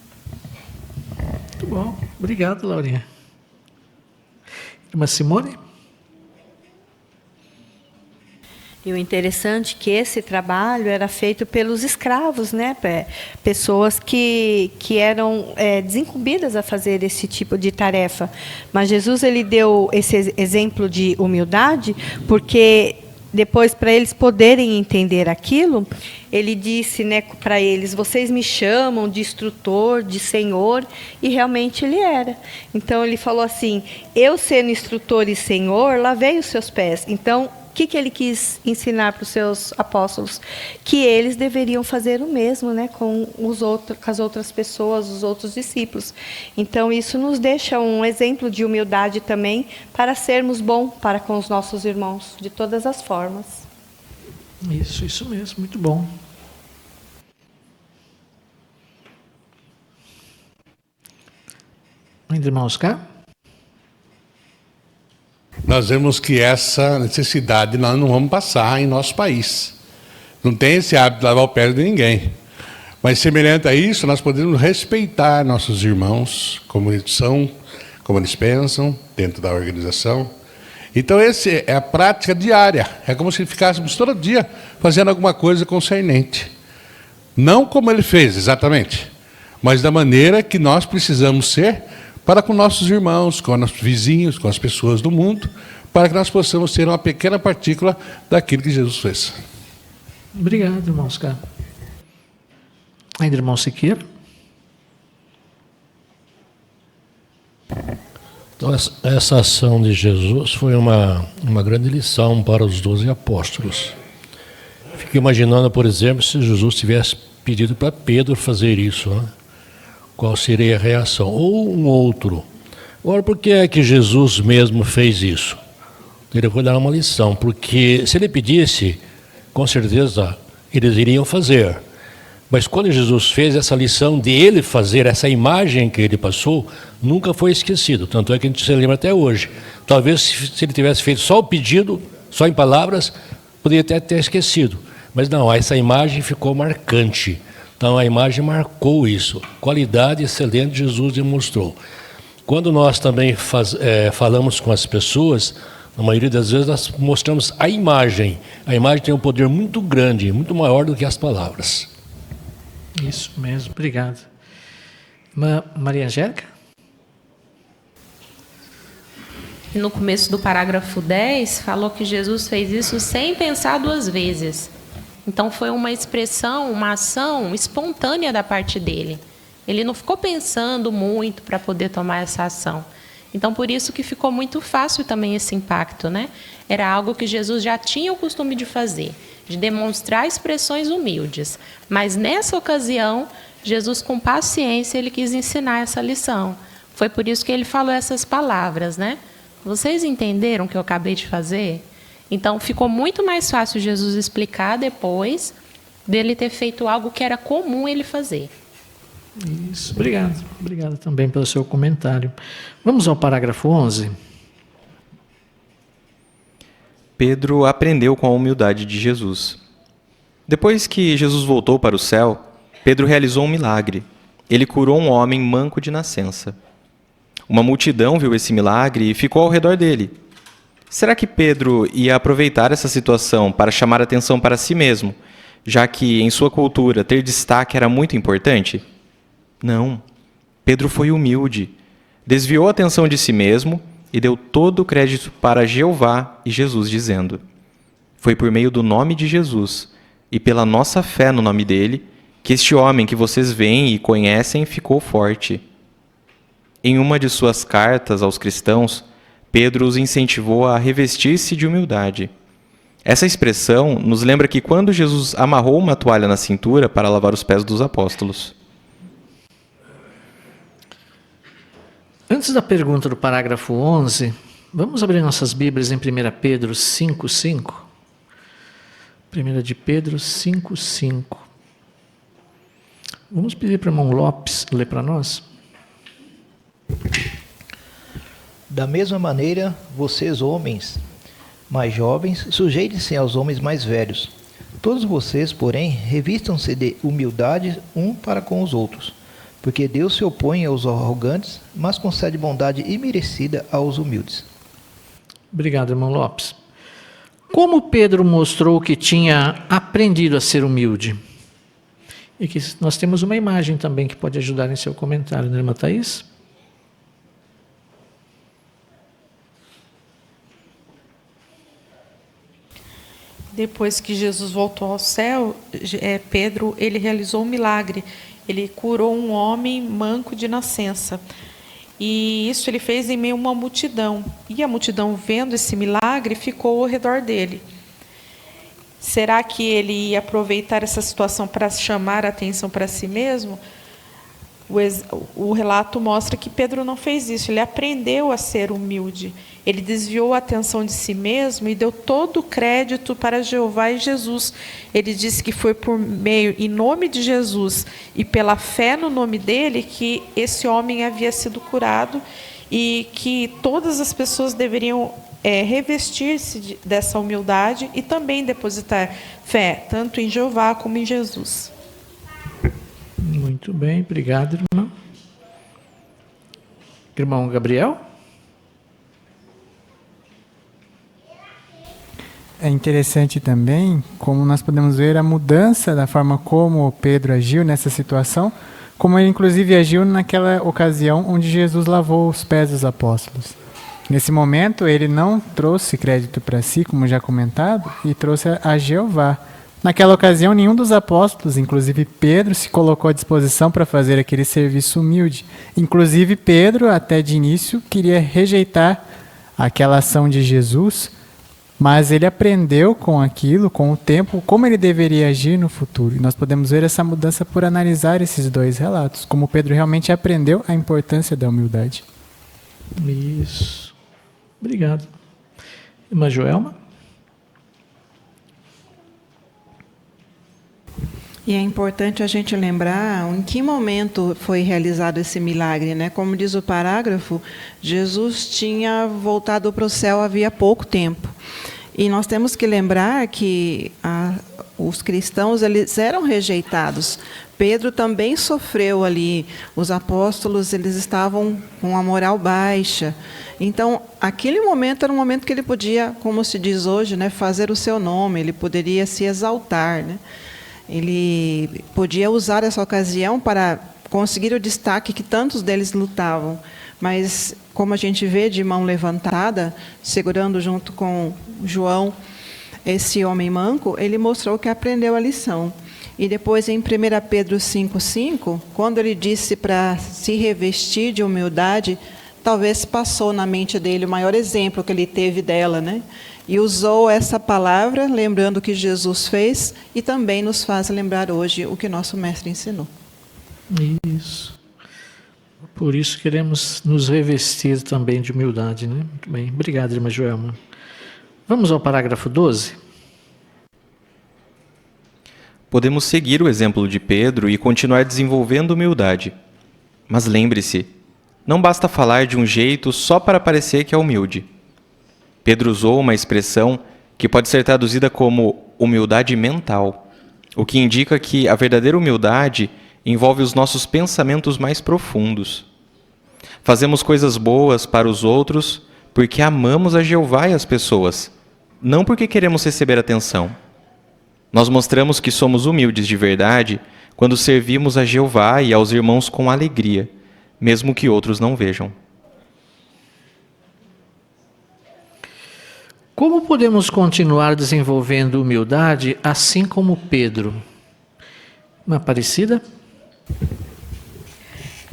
Muito bom. Obrigado, Laurinha. Irmã Simone? E o interessante é que esse trabalho era feito pelos escravos, né? Pessoas que eram desincumbidas a fazer esse tipo de tarefa. Mas Jesus ele deu esse exemplo de humildade porque depois, para eles poderem entender aquilo, ele disse, né, para eles: vocês me chamam de instrutor, de senhor, e realmente ele era. Então ele falou assim: eu sendo instrutor e senhor, lavei os seus pés. Então, o que ele quis ensinar para os seus apóstolos? Que eles deveriam fazer o mesmo, né, com as outras pessoas, os outros discípulos. Então, isso nos deixa um exemplo de humildade também, para sermos bons para com os nossos irmãos, de todas as formas. Isso mesmo, muito bom. Irmão Oscar? Nós vemos que essa necessidade nós não vamos passar em nosso país. Não tem esse hábito de lavar o pé de ninguém. Mas, semelhante a isso, nós podemos respeitar nossos irmãos, como eles são, como eles pensam, dentro da organização. Então, essa é a prática diária. É como se ficássemos todo dia fazendo alguma coisa concernente. Não como ele fez, exatamente, mas da maneira que nós precisamos ser para com nossos irmãos, com nossos vizinhos, com as pessoas do mundo, para que nós possamos ter uma pequena partícula daquilo que Jesus fez. Obrigado, irmão Oscar. Ainda, irmão Siqueira? Então, essa ação de Jesus foi uma grande lição para os 12 apóstolos. Fico imaginando, por exemplo, se Jesus tivesse pedido para Pedro fazer isso, né? Qual seria a reação? Ou um outro. Agora, por que é que Jesus mesmo fez isso? Ele foi dar uma lição, porque se ele pedisse, com certeza eles iriam fazer. Mas quando Jesus fez essa lição de ele fazer, essa imagem que ele passou, nunca foi esquecido. Tanto é que a gente se lembra até hoje. Talvez se ele tivesse feito só o pedido, só em palavras, poderia até ter esquecido. Mas não, essa imagem ficou marcante. Então a imagem marcou isso. Qualidade excelente Jesus demonstrou. Quando nós também falamos com as pessoas, na maioria das vezes nós mostramos a imagem. A imagem tem um poder muito grande, muito maior do que as palavras. Isso mesmo, obrigado. Maria Angélica? No começo do parágrafo 10, falou que Jesus fez isso sem pensar duas vezes. Então foi uma expressão, uma ação espontânea da parte dele. Ele não ficou pensando muito para poder tomar essa ação. Então por isso que ficou muito fácil também esse impacto, né? Era algo que Jesus já tinha o costume de fazer, de demonstrar expressões humildes. Mas nessa ocasião, Jesus com paciência, ele quis ensinar essa lição. Foi por isso que ele falou essas palavras, né? Vocês entenderam o que eu acabei de fazer? Então, ficou muito mais fácil Jesus explicar depois dele ter feito algo que era comum ele fazer. Isso, obrigado. Obrigado também pelo seu comentário. Vamos ao parágrafo 11. Pedro aprendeu com a humildade de Jesus. Depois que Jesus voltou para o céu, Pedro realizou um milagre. Ele curou um homem manco de nascença. Uma multidão viu esse milagre e ficou ao redor dele. Será que Pedro ia aproveitar essa situação para chamar atenção para si mesmo, já que, em sua cultura, ter destaque era muito importante? Não. Pedro foi humilde, desviou a atenção de si mesmo e deu todo o crédito para Jeová e Jesus, dizendo: foi por meio do nome de Jesus e pela nossa fé no nome dele que este homem que vocês veem e conhecem ficou forte. Em uma de suas cartas aos cristãos, Pedro os incentivou a revestir-se de humildade. Essa expressão nos lembra que quando Jesus amarrou uma toalha na cintura para lavar os pés dos apóstolos. Antes da pergunta do parágrafo 11, vamos abrir nossas Bíblias em 1 Pedro 5,5. 1 de Pedro 5,5. Vamos pedir para o irmão Lopes ler para nós. Da mesma maneira, vocês, homens mais jovens, sujeitem-se aos homens mais velhos. Todos vocês, porém, revistam-se de humildade um para com os outros, porque Deus se opõe aos arrogantes, mas concede bondade imerecida aos humildes. Obrigado, irmão Lopes. Como Pedro mostrou que tinha aprendido a ser humilde? E que nós temos uma imagem também que pode ajudar em seu comentário, né, irmã Thaís? Depois que Jesus voltou ao céu, Pedro ele realizou um milagre. Ele curou um homem manco de nascença. E isso ele fez em meio a uma multidão. E a multidão, vendo esse milagre, ficou ao redor dele. Será que ele ia aproveitar essa situação para chamar a atenção para si mesmo? O relato mostra que Pedro não fez isso. Ele aprendeu a ser humilde. Ele desviou a atenção de si mesmo e deu todo o crédito para Jeová e Jesus. Ele disse que foi por meio, em nome de Jesus e pela fé no nome dele, que esse homem havia sido curado e que todas as pessoas deveriam revestir-se dessa humildade e também depositar fé, tanto em Jeová como em Jesus. Muito bem, obrigado, irmão. Irmão Gabriel? É interessante também como nós podemos ver a mudança da forma como Pedro agiu nessa situação, como ele inclusive agiu naquela ocasião onde Jesus lavou os pés dos apóstolos. Nesse momento, ele não trouxe crédito para si, como já comentado, e trouxe a Jeová. Naquela ocasião, nenhum dos apóstolos, inclusive Pedro, se colocou à disposição para fazer aquele serviço humilde. Inclusive Pedro, até de início, queria rejeitar aquela ação de Jesus, mas ele aprendeu com aquilo, com o tempo, como ele deveria agir no futuro. E nós podemos ver essa mudança por analisar esses dois relatos, como Pedro realmente aprendeu a importância da humildade. Isso. Obrigado. Irmã Joelma? E é importante a gente lembrar em que momento foi realizado esse milagre, né? Como diz o parágrafo, Jesus tinha voltado para o céu havia pouco tempo. E nós temos que lembrar que os cristãos eles eram rejeitados. Pedro também sofreu ali. Os apóstolos eles estavam com a moral baixa. Então, aquele momento era um momento que ele podia, como se diz hoje, né, fazer o seu nome. Ele poderia se exaltar, né? Ele podia usar essa ocasião para conseguir o destaque que tantos deles lutavam. Mas, como a gente vê de mão levantada, segurando junto com João, esse homem manco, ele mostrou que aprendeu a lição. E depois, em 1 Pedro 5,5, quando ele disse para se revestir de humildade, talvez passou na mente dele o maior exemplo que ele teve dela, né? E usou essa palavra, lembrando o que Jesus fez, e também nos faz lembrar hoje o que nosso mestre ensinou. Isso. Por isso queremos nos revestir também de humildade, né? Muito bem. Obrigado, irmã Joelma. Vamos ao parágrafo 12. Podemos seguir o exemplo de Pedro e continuar desenvolvendo humildade. Mas lembre-se, não basta falar de um jeito só para parecer que é humilde. Pedro usou uma expressão que pode ser traduzida como humildade mental, o que indica que a verdadeira humildade envolve os nossos pensamentos mais profundos. Fazemos coisas boas para os outros porque amamos a Jeová e as pessoas, não porque queremos receber atenção. Nós mostramos que somos humildes de verdade quando servimos a Jeová e aos irmãos com alegria, mesmo que outros não vejam. Como podemos continuar desenvolvendo humildade assim como Pedro? Uma Aparecida?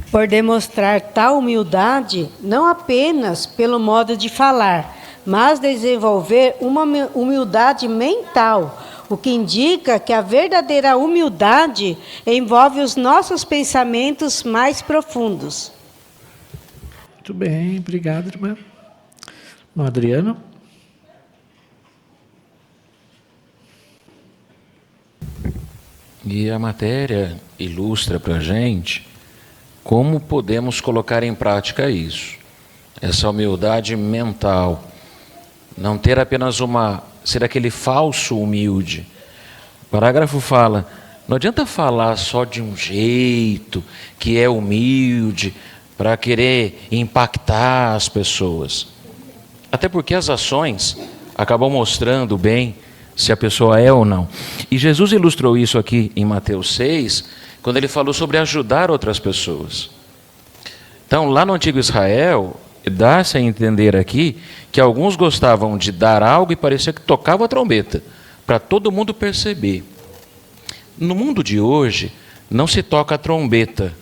Por demonstrar tal humildade, não apenas pelo modo de falar, mas desenvolver uma humildade mental, o que indica que a verdadeira humildade envolve os nossos pensamentos mais profundos. Muito bem, obrigado, irmã. Irmão Adriano? E a matéria ilustra para a gente como podemos colocar em prática isso. Essa humildade mental. Não ter apenas ser aquele falso humilde. O parágrafo fala, não adianta falar só de um jeito que é humilde para querer impactar as pessoas. Até porque as ações acabam mostrando bem se a pessoa é ou não. E Jesus ilustrou isso aqui em Mateus 6, quando ele falou sobre ajudar outras pessoas. Então, lá no antigo Israel, dá-se a entender aqui que alguns gostavam de dar algo e parecia que tocava a trombeta, para todo mundo perceber. No mundo de hoje, não se toca a trombeta,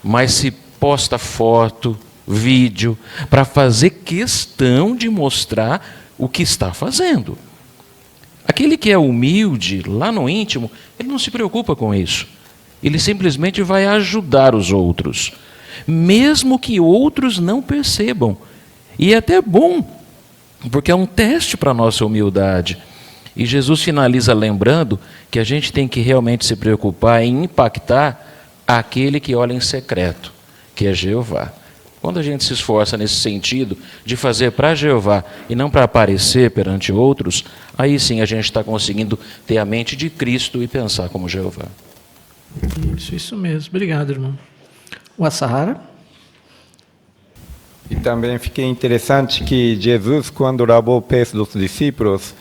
mas se posta foto, vídeo, para fazer questão de mostrar o que está fazendo. Aquele que é humilde, lá no íntimo, ele não se preocupa com isso. Ele simplesmente vai ajudar os outros, mesmo que outros não percebam. E é até bom, porque é um teste para a nossa humildade. E Jesus finaliza lembrando que a gente tem que realmente se preocupar em impactar aquele que olha em secreto, que é Jeová. Quando a gente se esforça nesse sentido de fazer para Jeová e não para aparecer perante outros, aí sim a gente está conseguindo ter a mente de Cristo e pensar como Jeová. Isso mesmo. Obrigado, irmão. O Assahara? E também fiquei interessante que Jesus, quando lavou os pés dos discípulos,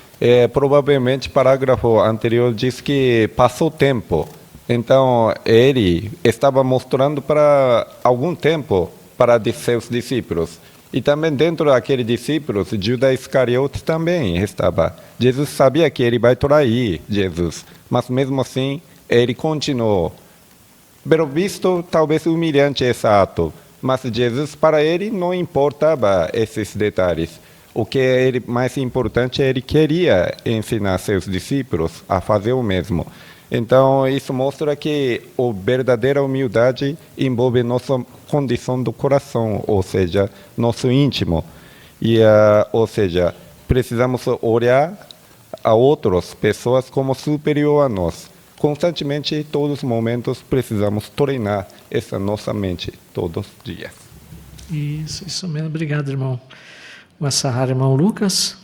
provavelmente o parágrafo anterior diz que passou tempo. Então, ele estava mostrando para algum tempo para seus discípulos. E também dentro daqueles discípulos, Judas Iscariotes também estava. Jesus sabia que ele vai trair Jesus, mas mesmo assim, ele continuou. Pelo visto, talvez humilhante esse ato, mas Jesus, para ele, não importava esses detalhes. O que é mais importante, ele queria ensinar seus discípulos a fazer o mesmo. Então, isso mostra que a verdadeira humildade envolve nossa condição do coração, ou seja, nosso íntimo. E, ou seja, precisamos olhar a outras pessoas como superior a nós. Constantemente, todos os momentos, precisamos treinar essa nossa mente, todos os dias. Isso mesmo. Obrigado, irmão. O Assahara, irmão Lucas.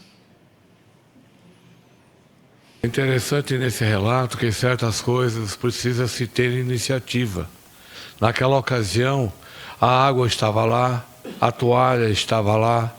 É interessante nesse relato que certas coisas precisam se ter iniciativa. Naquela ocasião, a água estava lá, a toalha estava lá.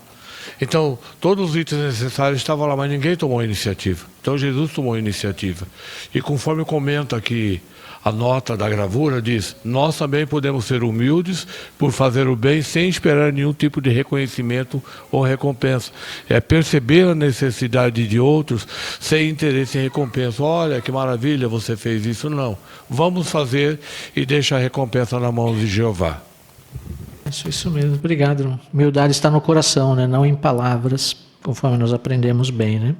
Então, todos os itens necessários estavam lá, mas ninguém tomou iniciativa. Então, Jesus tomou iniciativa. E conforme comenta aqui a nota da gravura, diz: nós também podemos ser humildes por fazer o bem sem esperar nenhum tipo de reconhecimento ou recompensa. É perceber a necessidade de outros sem interesse em recompensa. Olha, que maravilha, você fez isso. Não. Vamos fazer e deixar a recompensa na mão de Jeová. Isso mesmo. Obrigado, irmão. Humildade está no coração, né? Não em palavras, conforme nós aprendemos bem, né?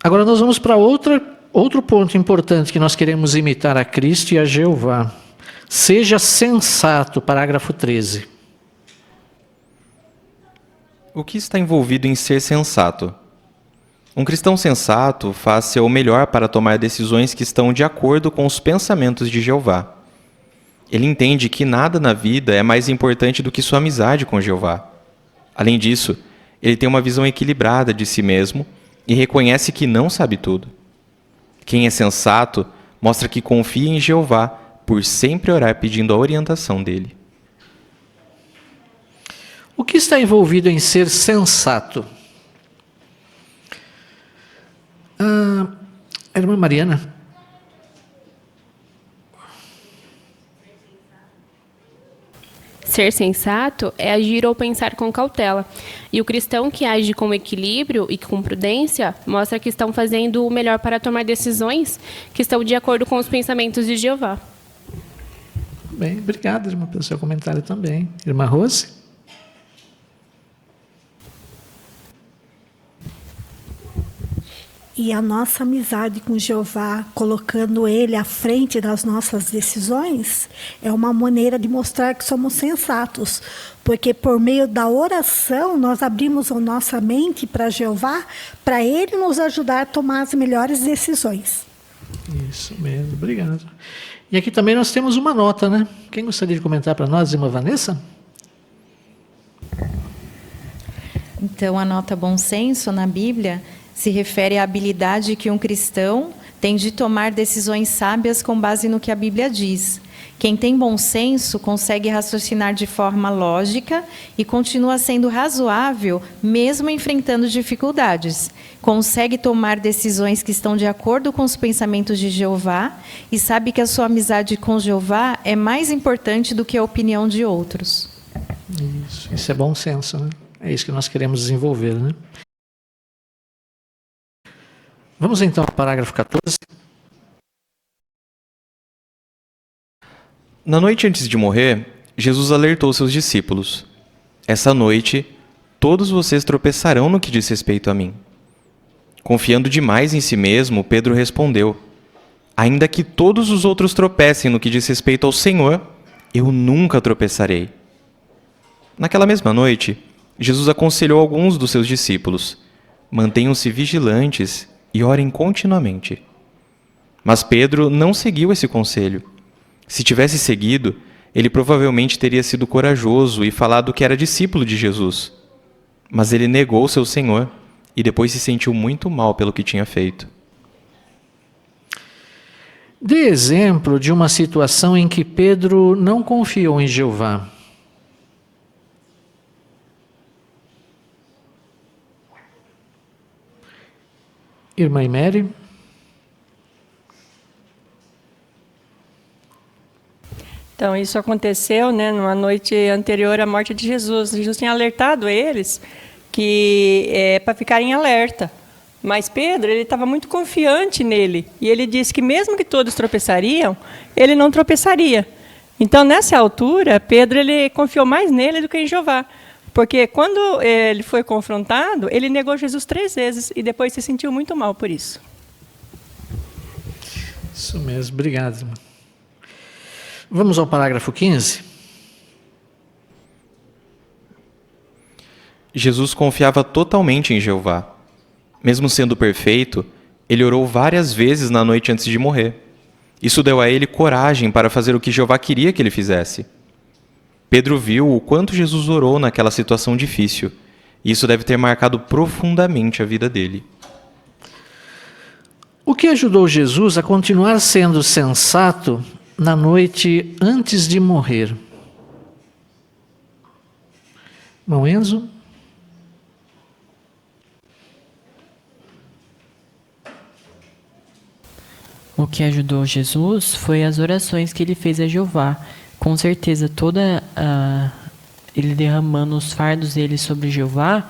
Agora nós vamos para outro ponto importante que nós queremos imitar a Cristo e a Jeová. Seja sensato, parágrafo 13. O que está envolvido em ser sensato? Um cristão sensato faz seu melhor para tomar decisões que estão de acordo com os pensamentos de Jeová. Ele entende que nada na vida é mais importante do que sua amizade com Jeová. Além disso, ele tem uma visão equilibrada de si mesmo e reconhece que não sabe tudo. Quem é sensato mostra que confia em Jeová por sempre orar pedindo a orientação dele. O que está envolvido em ser sensato? A irmã Mariana. Ser sensato é agir ou pensar com cautela. E o cristão que age com equilíbrio e com prudência mostra que estão fazendo o melhor para tomar decisões que estão de acordo com os pensamentos de Jeová. Bem, obrigado, irmã, pelo seu comentário também. Irmã Rose? E a nossa amizade com Jeová, colocando Ele à frente das nossas decisões, é uma maneira de mostrar que somos sensatos. Porque por meio da oração, nós abrimos a nossa mente para Jeová, para Ele nos ajudar a tomar as melhores decisões. Isso mesmo, obrigado. E aqui também nós temos uma nota, né? Quem gostaria de comentar para nós, irmã Vanessa? Então, a nota bom senso na Bíblia se refere à habilidade que um cristão tem de tomar decisões sábias com base no que a Bíblia diz. Quem tem bom senso consegue raciocinar de forma lógica e continua sendo razoável, mesmo enfrentando dificuldades. Consegue tomar decisões que estão de acordo com os pensamentos de Jeová e sabe que a sua amizade com Jeová é mais importante do que a opinião de outros. Isso é bom senso, né? É isso que nós queremos desenvolver, né? Vamos então ao parágrafo 14. Na noite antes de morrer, Jesus alertou seus discípulos: essa noite, todos vocês tropeçarão no que diz respeito a mim. Confiando demais em si mesmo, Pedro respondeu: ainda que todos os outros tropecem no que diz respeito ao Senhor, eu nunca tropeçarei. Naquela mesma noite, Jesus aconselhou alguns dos seus discípulos: mantenham-se vigilantes e orem continuamente. Mas Pedro não seguiu esse conselho. Se tivesse seguido, ele provavelmente teria sido corajoso e falado que era discípulo de Jesus. Mas ele negou seu Senhor e depois se sentiu muito mal pelo que tinha feito. Dê exemplo de uma situação em que Pedro não confiou em Jeová. Irmã Mary? Então, isso aconteceu, né, numa noite anterior à morte de Jesus. Jesus tinha alertado eles que para ficarem alerta. Mas Pedro, ele estava muito confiante nele. E ele disse que mesmo que todos tropeçariam, ele não tropeçaria. Então, nessa altura, Pedro ele confiou mais nele do que em Jeová. Porque quando ele foi confrontado, ele negou Jesus 3 vezes e depois se sentiu muito mal por isso. Isso mesmo, obrigado, irmã. Vamos ao parágrafo 15. Jesus confiava totalmente em Jeová. Mesmo sendo perfeito, ele orou várias vezes na noite antes de morrer. Isso deu a ele coragem para fazer o que Jeová queria que ele fizesse. Pedro viu o quanto Jesus orou naquela situação difícil, e isso deve ter marcado profundamente a vida dele. O que ajudou Jesus a continuar sendo sensato na noite antes de morrer? Irmão Enzo? O que ajudou Jesus foi as orações que ele fez a Jeová. Com certeza, ele derramando os fardos dele sobre Jeová,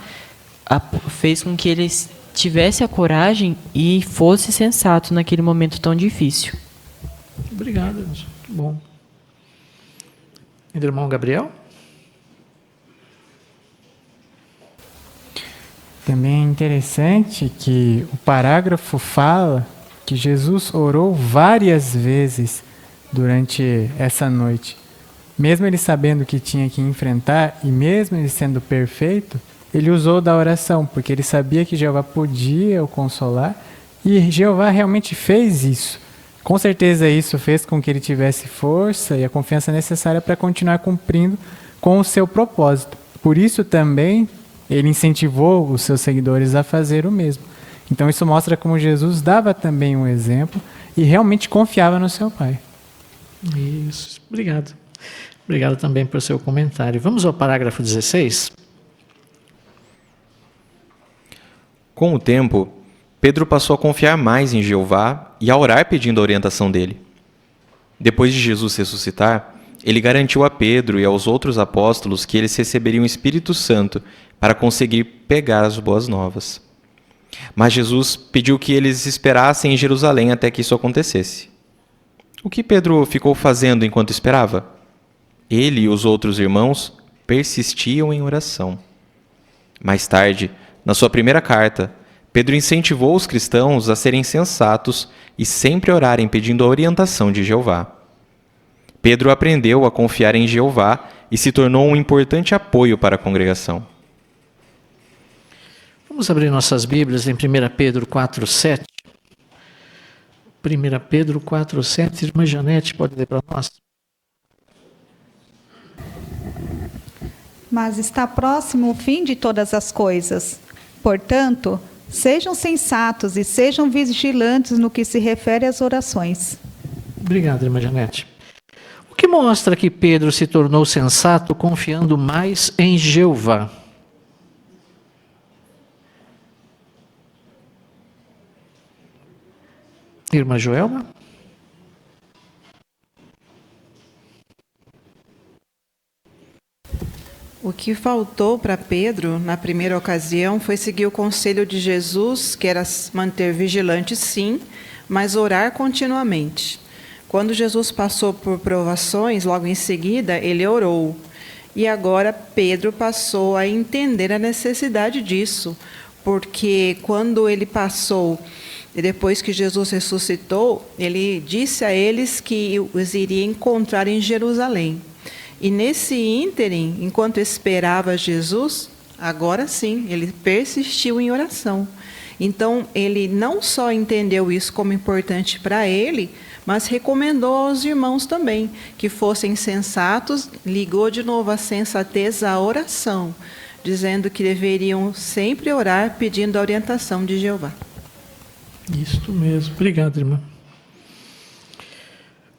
fez com que ele tivesse a coragem e fosse sensato naquele momento tão difícil. Obrigado, Enzo. Muito bom. Irmão Gabriel? Também é interessante que o parágrafo fala que Jesus orou várias vezes durante essa noite. Mesmo ele sabendo que tinha que enfrentar, e mesmo ele sendo perfeito, ele usou da oração, porque ele sabia que Jeová podia o consolar, e Jeová realmente fez isso. Com certeza isso fez com que ele tivesse força e a confiança necessária para continuar cumprindo com o seu propósito. Por isso também ele incentivou os seus seguidores a fazer o mesmo. Então isso mostra como Jesus dava também um exemplo e realmente confiava no seu Pai. Isso, obrigado. Obrigado também por seu comentário. Vamos ao parágrafo 16. Com o tempo, Pedro passou a confiar mais em Jeová e a orar pedindo a orientação dele. Depois de Jesus ressuscitar, ele garantiu a Pedro e aos outros apóstolos que eles receberiam o Espírito Santo para conseguir pegar as boas novas. Mas Jesus pediu que eles esperassem em Jerusalém até que isso acontecesse. O que Pedro ficou fazendo enquanto esperava? Ele e os outros irmãos persistiam em oração. Mais tarde, na sua primeira carta, Pedro incentivou os cristãos a serem sensatos e sempre orarem pedindo a orientação de Jeová. Pedro aprendeu a confiar em Jeová e se tornou um importante apoio para a congregação. Vamos abrir nossas Bíblias em 1 Pedro 4,7. 1 Pedro 4,7. Irmã Janete, pode ler para nós? Mas está próximo o fim de todas as coisas. Portanto, sejam sensatos e sejam vigilantes no que se refere às orações. Obrigado, irmã Janete. O que mostra que Pedro se tornou sensato confiando mais em Jeová? Irmã Joelma? O que faltou para Pedro, na primeira ocasião, foi seguir o conselho de Jesus, que era manter vigilante, sim, mas orar continuamente. Quando Jesus passou por provações, logo em seguida, ele orou. E agora Pedro passou a entender a necessidade disso, porque quando ele passou, depois que Jesus ressuscitou, ele disse a eles que os iria encontrar em Jerusalém. E nesse ínterim, enquanto esperava Jesus, agora sim, ele persistiu em oração. Então, ele não só entendeu isso como importante para ele, mas recomendou aos irmãos também que fossem sensatos, ligou de novo a sensatez à oração, dizendo que deveriam sempre orar pedindo a orientação de Jeová. Isso mesmo. Obrigado, irmã.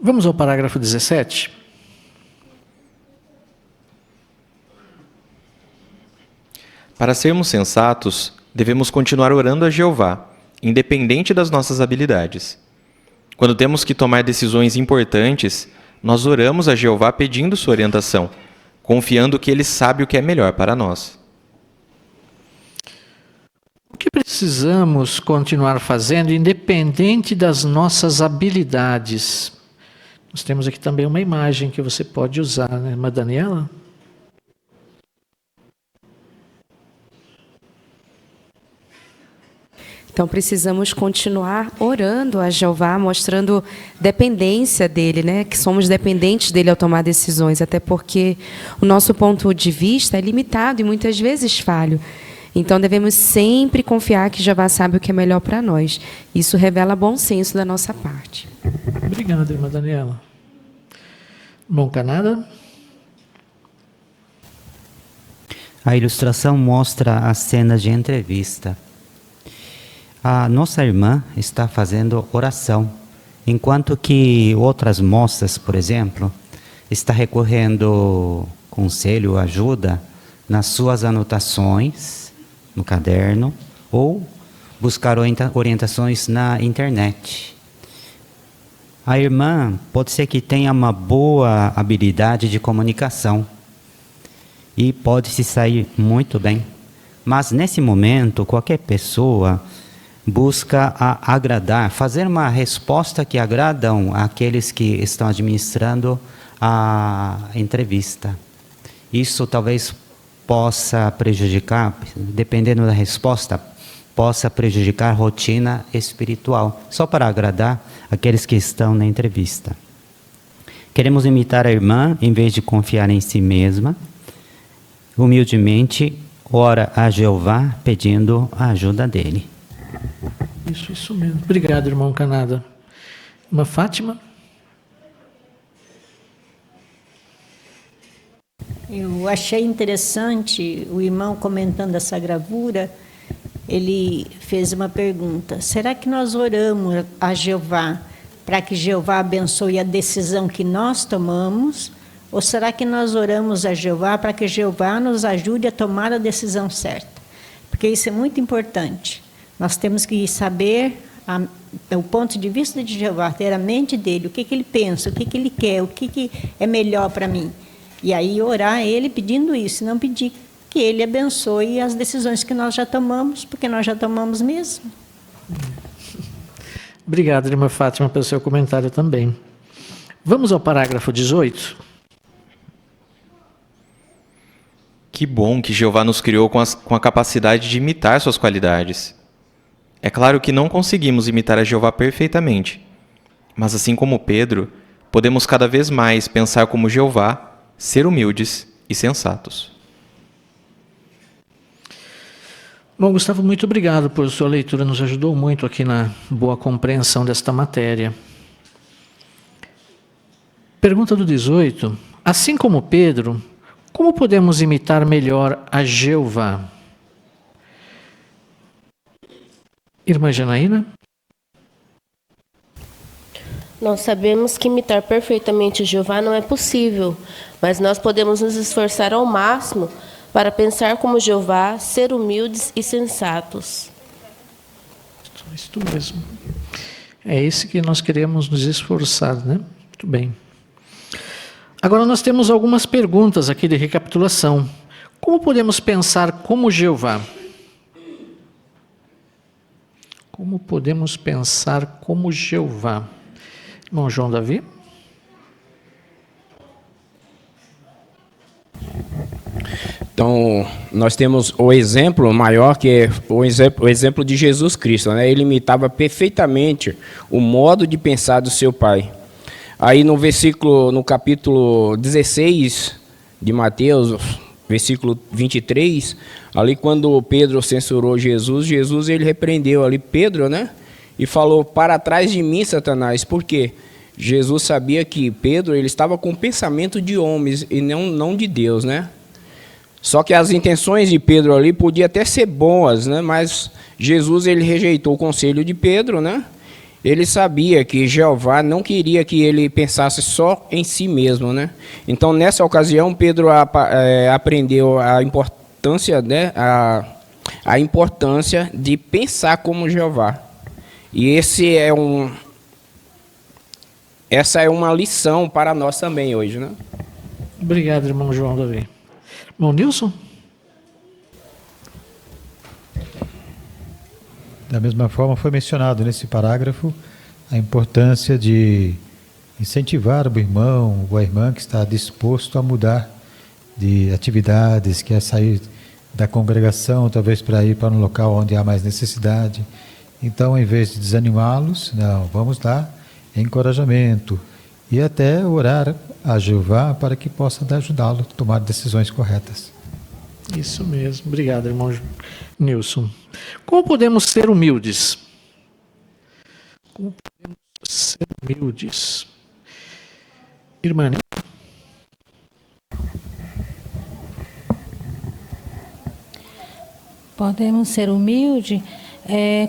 Vamos ao parágrafo 17. Para sermos sensatos, devemos continuar orando a Jeová, independente das nossas habilidades. Quando temos que tomar decisões importantes, nós oramos a Jeová pedindo sua orientação, confiando que Ele sabe o que é melhor para nós. O que precisamos continuar fazendo, independente das nossas habilidades? Nós temos aqui também uma imagem que você pode usar, né, irmã Daniela? Então, precisamos continuar orando a Jeová, mostrando dependência dele, né? Que somos dependentes dele ao tomar decisões, até porque o nosso ponto de vista é limitado e muitas vezes falho. Então, devemos sempre confiar que Jeová sabe o que é melhor para nós. Isso revela bom senso da nossa parte. Obrigado, irmã Daniela. Bom, Canada? A ilustração mostra a cena de entrevista. A nossa irmã está fazendo oração, enquanto que outras moças, por exemplo, está recorrendo conselho, ajuda nas suas anotações, no caderno, ou buscar orientações na internet. A irmã pode ser que tenha uma boa habilidade de comunicação e pode se sair muito bem, mas nesse momento qualquer pessoa busca agradar, fazer uma resposta que agradam àqueles que estão administrando a entrevista. Isso talvez possa prejudicar, dependendo da resposta, possa prejudicar a rotina espiritual, só para agradar aqueles que estão na entrevista. Queremos imitar a irmã, em vez de confiar em si mesma, humildemente ora a Jeová pedindo a ajuda dele. Isso mesmo. Obrigado, irmão Canada. Irmã Fátima? Eu achei interessante o irmão comentando essa gravura. Ele fez uma pergunta: será que nós oramos a Jeová para que Jeová abençoe a decisão que nós tomamos, Ou será que nós oramos a Jeová para que Jeová nos ajude a tomar a decisão certa? Porque isso é muito importante. Nós temos que saber o ponto de vista de Jeová, ter a mente dele, o que ele pensa, o que ele quer, o que é melhor para mim. E aí orar a ele pedindo isso, não pedir que ele abençoe as decisões que nós já tomamos, porque nós já tomamos mesmo. Obrigado, irmã Fátima, pelo seu comentário também. Vamos ao parágrafo 18. Que bom que Jeová nos criou com a capacidade de imitar suas qualidades. É claro que não conseguimos imitar a Jeová perfeitamente, mas assim como Pedro, podemos cada vez mais pensar como Jeová, ser humildes e sensatos. Bom, Gustavo, muito obrigado por sua leitura, nos ajudou muito aqui na boa compreensão desta matéria. Pergunta do 18. Assim como Pedro, como podemos imitar melhor a Jeová? Irmã Janaína? Nós sabemos que imitar perfeitamente Jeová não é possível, mas nós podemos nos esforçar ao máximo para pensar como Jeová, ser humildes e sensatos. Isso mesmo. É isso que nós queremos nos esforçar, né? Muito bem. Agora nós temos algumas perguntas aqui de recapitulação. Como podemos pensar como Jeová? Como podemos pensar como Jeová? Irmão João Davi? Então, nós temos o exemplo maior, que é o exemplo de Jesus Cristo, né? Ele imitava perfeitamente o modo de pensar do seu Pai. Aí no capítulo 16 de Mateus, versículo 23, ali quando Pedro censurou Jesus, ele repreendeu ali Pedro, né? E falou: para trás de mim, Satanás. Por quê? Jesus sabia que Pedro ele estava com o pensamento de homens e não de Deus, né? Só que as intenções de Pedro ali podiam até ser boas, né? Mas Jesus ele rejeitou o conselho de Pedro, né? Ele sabia que Jeová não queria que ele pensasse só em si mesmo, né? Então, nessa ocasião, Pedro aprendeu a importância, né? A importância de pensar como Jeová. E essa é uma lição para nós também hoje, né? Obrigado, irmão João Davi. Irmão Nilson? Da mesma forma, foi mencionado nesse parágrafo a importância de incentivar o irmão ou a irmã que está disposto a mudar de atividades, quer sair da congregação, talvez para ir para um local onde há mais necessidade. Então, em vez de desanimá-los, não, vamos dar encorajamento e até orar a Jeová para que possa ajudá-lo a tomar decisões corretas. Isso mesmo. Obrigado, irmão Nilson. Como podemos ser humildes? Como podemos ser humildes? Irmã Nilson? Podemos ser humildes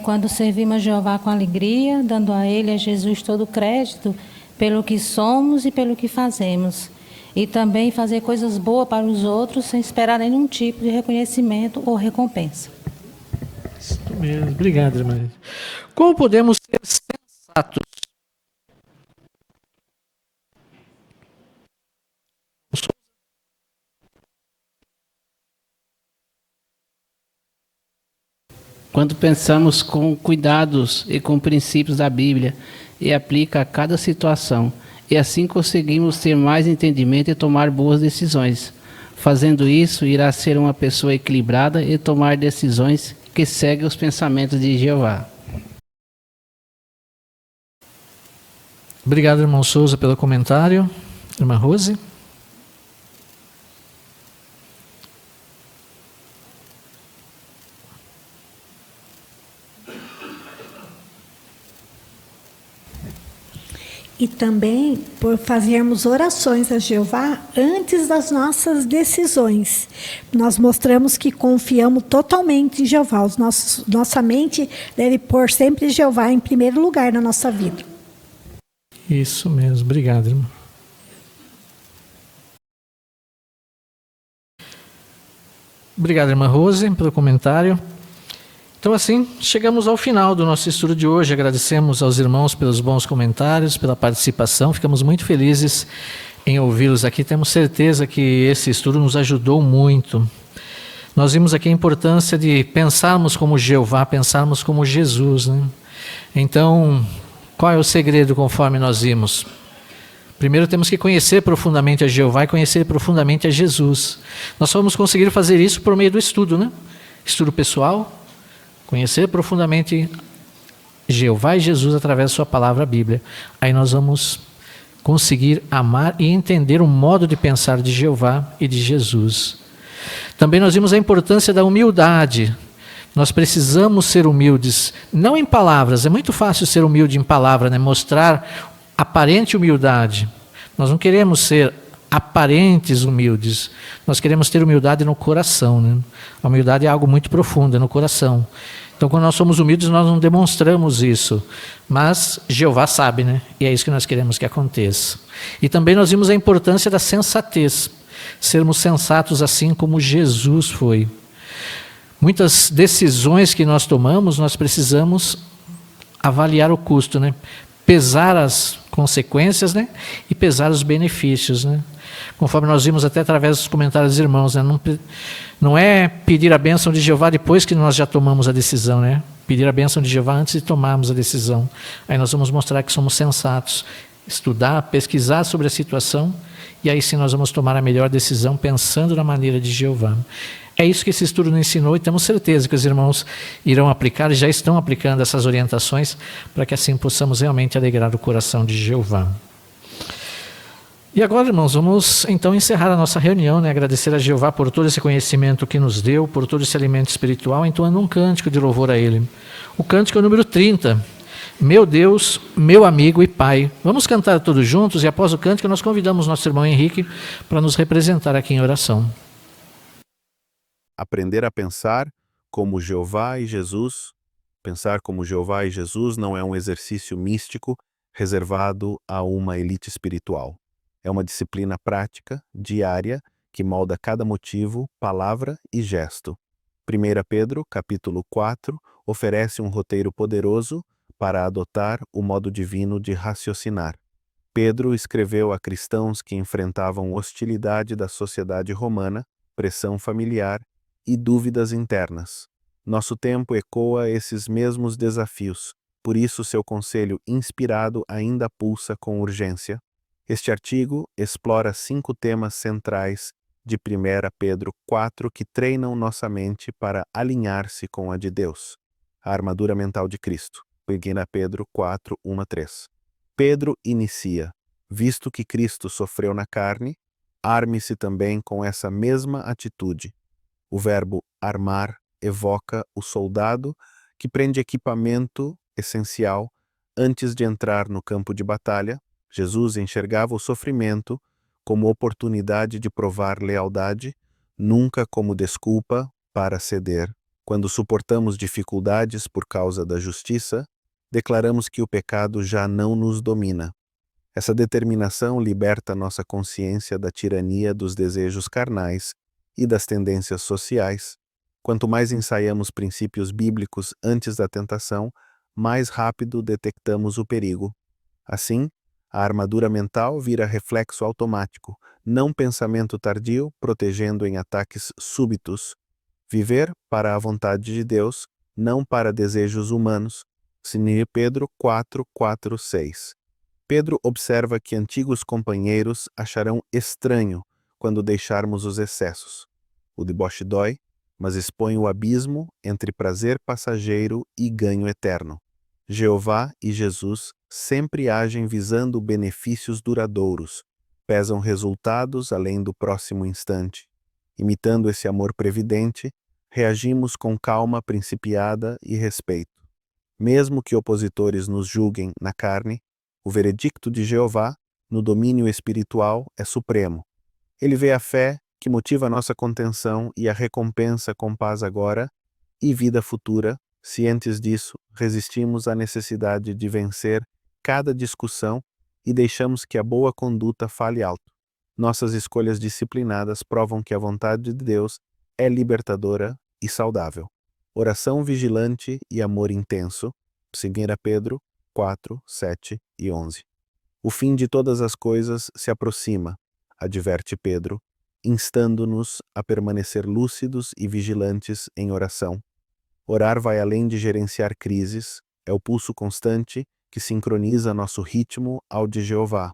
quando servimos a Jeová com alegria, dando a Ele, a Jesus, todo o crédito pelo que somos e pelo que fazemos. E também fazer coisas boas para os outros sem esperar nenhum tipo de reconhecimento ou recompensa. Isso mesmo. Obrigado, irmã. Como podemos ser sensatos? Quando pensamos com cuidados e com princípios da Bíblia e aplica a cada situação, e assim conseguimos ter mais entendimento e tomar boas decisões. Fazendo isso, irá ser uma pessoa equilibrada e tomar decisões que seguem os pensamentos de Jeová. Obrigado, irmão Souza, pelo comentário. Irmã Rose? E também por fazermos orações a Jeová antes das nossas decisões. Nós mostramos que confiamos totalmente em Jeová. Nossa mente deve pôr sempre Jeová em primeiro lugar na nossa vida. Isso mesmo. Obrigado, irmão. Obrigado, irmã Rose, pelo comentário. Então, assim, chegamos ao final do nosso estudo de hoje. Agradecemos aos irmãos pelos bons comentários, pela participação. Ficamos muito felizes em ouvi-los aqui. Temos certeza que esse estudo nos ajudou muito. Nós vimos aqui a importância de pensarmos como Jeová, pensarmos como Jesus, né? Então, qual é o segredo conforme nós vimos? Primeiro temos que conhecer profundamente a Jeová e conhecer profundamente a Jesus. Nós só vamos conseguir fazer isso por meio do estudo, né? Estudo pessoal, conhecer profundamente Jeová e Jesus através da sua palavra, a Bíblia. Aí nós vamos conseguir amar e entender o modo de pensar de Jeová e de Jesus. Também nós vimos a importância da humildade. Nós precisamos ser humildes, não em palavras. É muito fácil ser humilde em palavra, né? Mostrar aparente humildade. Nós não queremos ser aparentes humildes. Nós queremos ter humildade no coração, né? A humildade é algo muito profundo, é no coração. Então, quando nós somos humildes, nós não demonstramos isso. Mas Jeová sabe, né? E é isso que nós queremos que aconteça. E também nós vimos a importância da sensatez. Sermos sensatos assim como Jesus foi. Muitas decisões que nós tomamos, nós precisamos avaliar o custo, né? Pesar as consequências, né? E pesar os benefícios, né? Conforme nós vimos até através dos comentários dos irmãos, né? Não é pedir a bênção de Jeová depois que nós já tomamos a decisão, né? Pedir a bênção de Jeová antes de tomarmos a decisão. Aí nós vamos mostrar que somos sensatos. Estudar, pesquisar sobre a situação, e aí sim nós vamos tomar a melhor decisão pensando na maneira de Jeová. É isso que esse estudo nos ensinou e temos certeza que os irmãos irão aplicar e já estão aplicando essas orientações para que assim possamos realmente alegrar o coração de Jeová. E agora, irmãos, vamos então encerrar a nossa reunião, né? Agradecer a Jeová por todo esse conhecimento que nos deu, por todo esse alimento espiritual, entoando um cântico de louvor a Ele. O cântico é o número 30. Meu Deus, meu amigo e Pai. Vamos cantar todos juntos e após o cântico nós convidamos nosso irmão Henrique para nos representar aqui em oração. Aprender a pensar como Jeová e Jesus. Pensar como Jeová e Jesus não é um exercício místico reservado a uma elite espiritual. É uma disciplina prática, diária, que molda cada motivo, palavra e gesto. 1 Pedro, capítulo 4, oferece um roteiro poderoso para adotar o modo divino de raciocinar. Pedro escreveu a cristãos que enfrentavam hostilidade da sociedade romana, pressão familiar e dúvidas internas. Nosso tempo ecoa esses mesmos desafios, por isso seu conselho inspirado ainda pulsa com urgência. Este artigo explora 5 temas centrais de 1 Pedro 4 que treinam nossa mente para alinhar-se com a de Deus. A armadura mental de Cristo. 1 Pedro 4, 1-3. Pedro inicia: visto que Cristo sofreu na carne, arme-se também com essa mesma atitude. O verbo armar evoca o soldado que prende equipamento essencial antes de entrar no campo de batalha. Jesus enxergava o sofrimento como oportunidade de provar lealdade, nunca como desculpa para ceder. Quando suportamos dificuldades por causa da justiça, declaramos que o pecado já não nos domina. Essa determinação liberta nossa consciência da tirania dos desejos carnais e das tendências sociais. Quanto mais ensaiamos princípios bíblicos antes da tentação, mais rápido detectamos o perigo. Assim, a armadura mental vira reflexo automático, não pensamento tardio, protegendo em ataques súbitos. Viver para a vontade de Deus, não para desejos humanos. 1 Pedro 4, 4, 6. Pedro observa que antigos companheiros acharão estranho quando deixarmos os excessos. O deboche dói, mas expõe o abismo entre prazer passageiro e ganho eterno. Jeová e Jesus sempre agem visando benefícios duradouros, pesam resultados além do próximo instante. Imitando esse amor previdente, reagimos com calma principiada e respeito. Mesmo que opositores nos julguem na carne, o veredicto de Jeová, no domínio espiritual, é supremo. Ele vê a fé que motiva nossa contenção e a recompensa com paz agora e vida futura. Cientes disso, resistimos à necessidade de vencer cada discussão e deixamos que a boa conduta fale alto. Nossas escolhas disciplinadas provam que a vontade de Deus é libertadora e saudável. Oração vigilante e amor intenso. 2 Pedro 4, 7 e 11. O fim de todas as coisas se aproxima, adverte Pedro, instando-nos a permanecer lúcidos e vigilantes em oração. Orar vai além de gerenciar crises, é o pulso constante que sincroniza nosso ritmo ao de Jeová.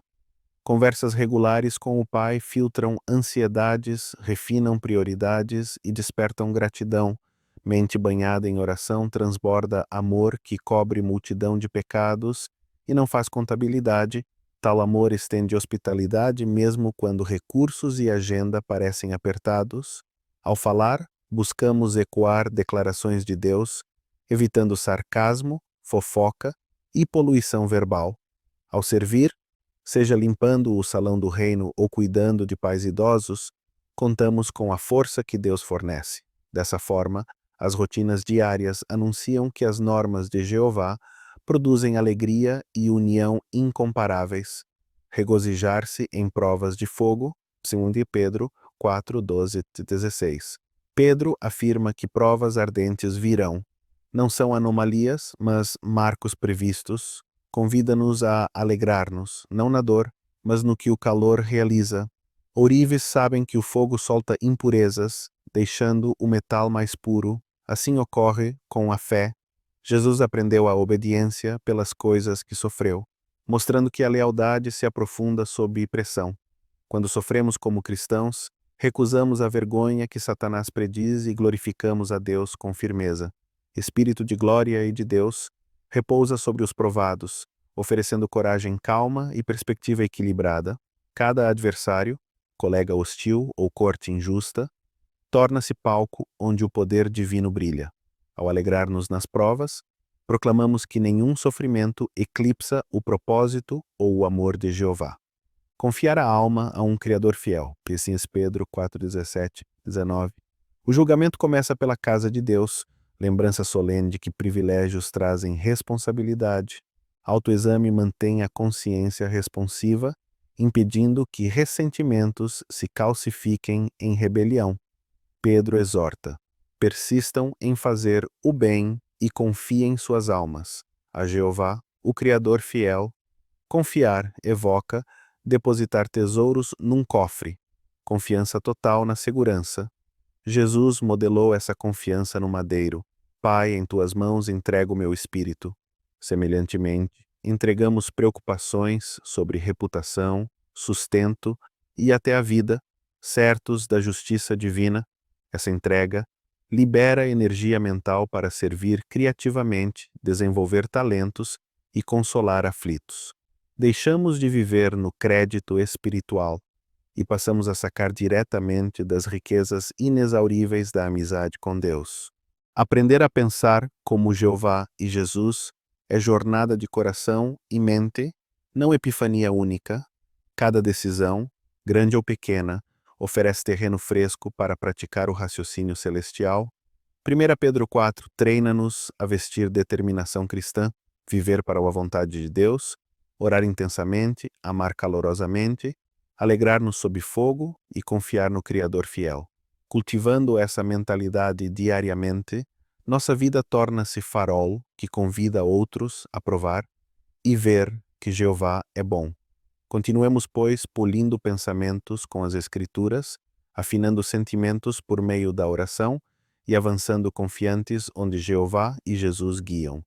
Conversas regulares com o Pai filtram ansiedades, refinam prioridades e despertam gratidão. Mente banhada em oração transborda amor que cobre multidão de pecados e não faz contabilidade. Tal amor estende hospitalidade mesmo quando recursos e agenda parecem apertados. Ao falar, buscamos ecoar declarações de Deus, evitando sarcasmo, fofoca e poluição verbal. Ao servir, seja limpando o salão do reino ou cuidando de pais idosos, contamos com a força que Deus fornece. Dessa forma, as rotinas diárias anunciam que as normas de Jeová produzem alegria e união incomparáveis. Regozijar-se em provas de fogo, 2 Pedro 4, 12 e 16. Pedro afirma que provas ardentes virão. Não são anomalias, mas marcos previstos. Convida-nos a alegrar-nos, não na dor, mas no que o calor realiza. Ourives sabem que o fogo solta impurezas, deixando o metal mais puro. Assim ocorre com a fé. Jesus aprendeu a obediência pelas coisas que sofreu, mostrando que a lealdade se aprofunda sob pressão. Quando sofremos como cristãos, recusamos a vergonha que Satanás prediz e glorificamos a Deus com firmeza. Espírito de glória e de Deus repousa sobre os provados, oferecendo coragem calma e perspectiva equilibrada. Cada adversário, colega hostil ou corte injusta, torna-se palco onde o poder divino brilha. Ao alegrar-nos nas provas, proclamamos que nenhum sofrimento eclipsa o propósito ou o amor de Jeová. Confiar a alma a um Criador fiel. 1 Pedro 4, 17, 19. O julgamento começa pela casa de Deus, lembrança solene de que privilégios trazem responsabilidade. Autoexame mantém a consciência responsiva, impedindo que ressentimentos se calcifiquem em rebelião. Pedro exorta: persistam em fazer o bem e confiem suas almas. A Jeová, o Criador fiel. Confiar evoca depositar tesouros num cofre. Confiança total na segurança. Jesus modelou essa confiança no madeiro. Pai, em tuas mãos entrego o meu espírito. Semelhantemente, entregamos preocupações sobre reputação, sustento e até a vida, certos da justiça divina. Essa entrega libera energia mental para servir criativamente, desenvolver talentos e consolar aflitos. Deixamos de viver no crédito espiritual e passamos a sacar diretamente das riquezas inexauríveis da amizade com Deus. Aprender a pensar como Jeová e Jesus é jornada de coração e mente, não epifania única. Cada decisão, grande ou pequena, oferece terreno fresco para praticar o raciocínio celestial. 1 Pedro 4 treina-nos a vestir determinação cristã, viver para a vontade de Deus, orar intensamente, amar calorosamente, alegrar-nos sob fogo e confiar no Criador fiel. Cultivando essa mentalidade diariamente, nossa vida torna-se farol que convida outros a provar e ver que Jeová é bom. Continuemos, pois, polindo pensamentos com as Escrituras, afinando sentimentos por meio da oração e avançando confiantes onde Jeová e Jesus guiam.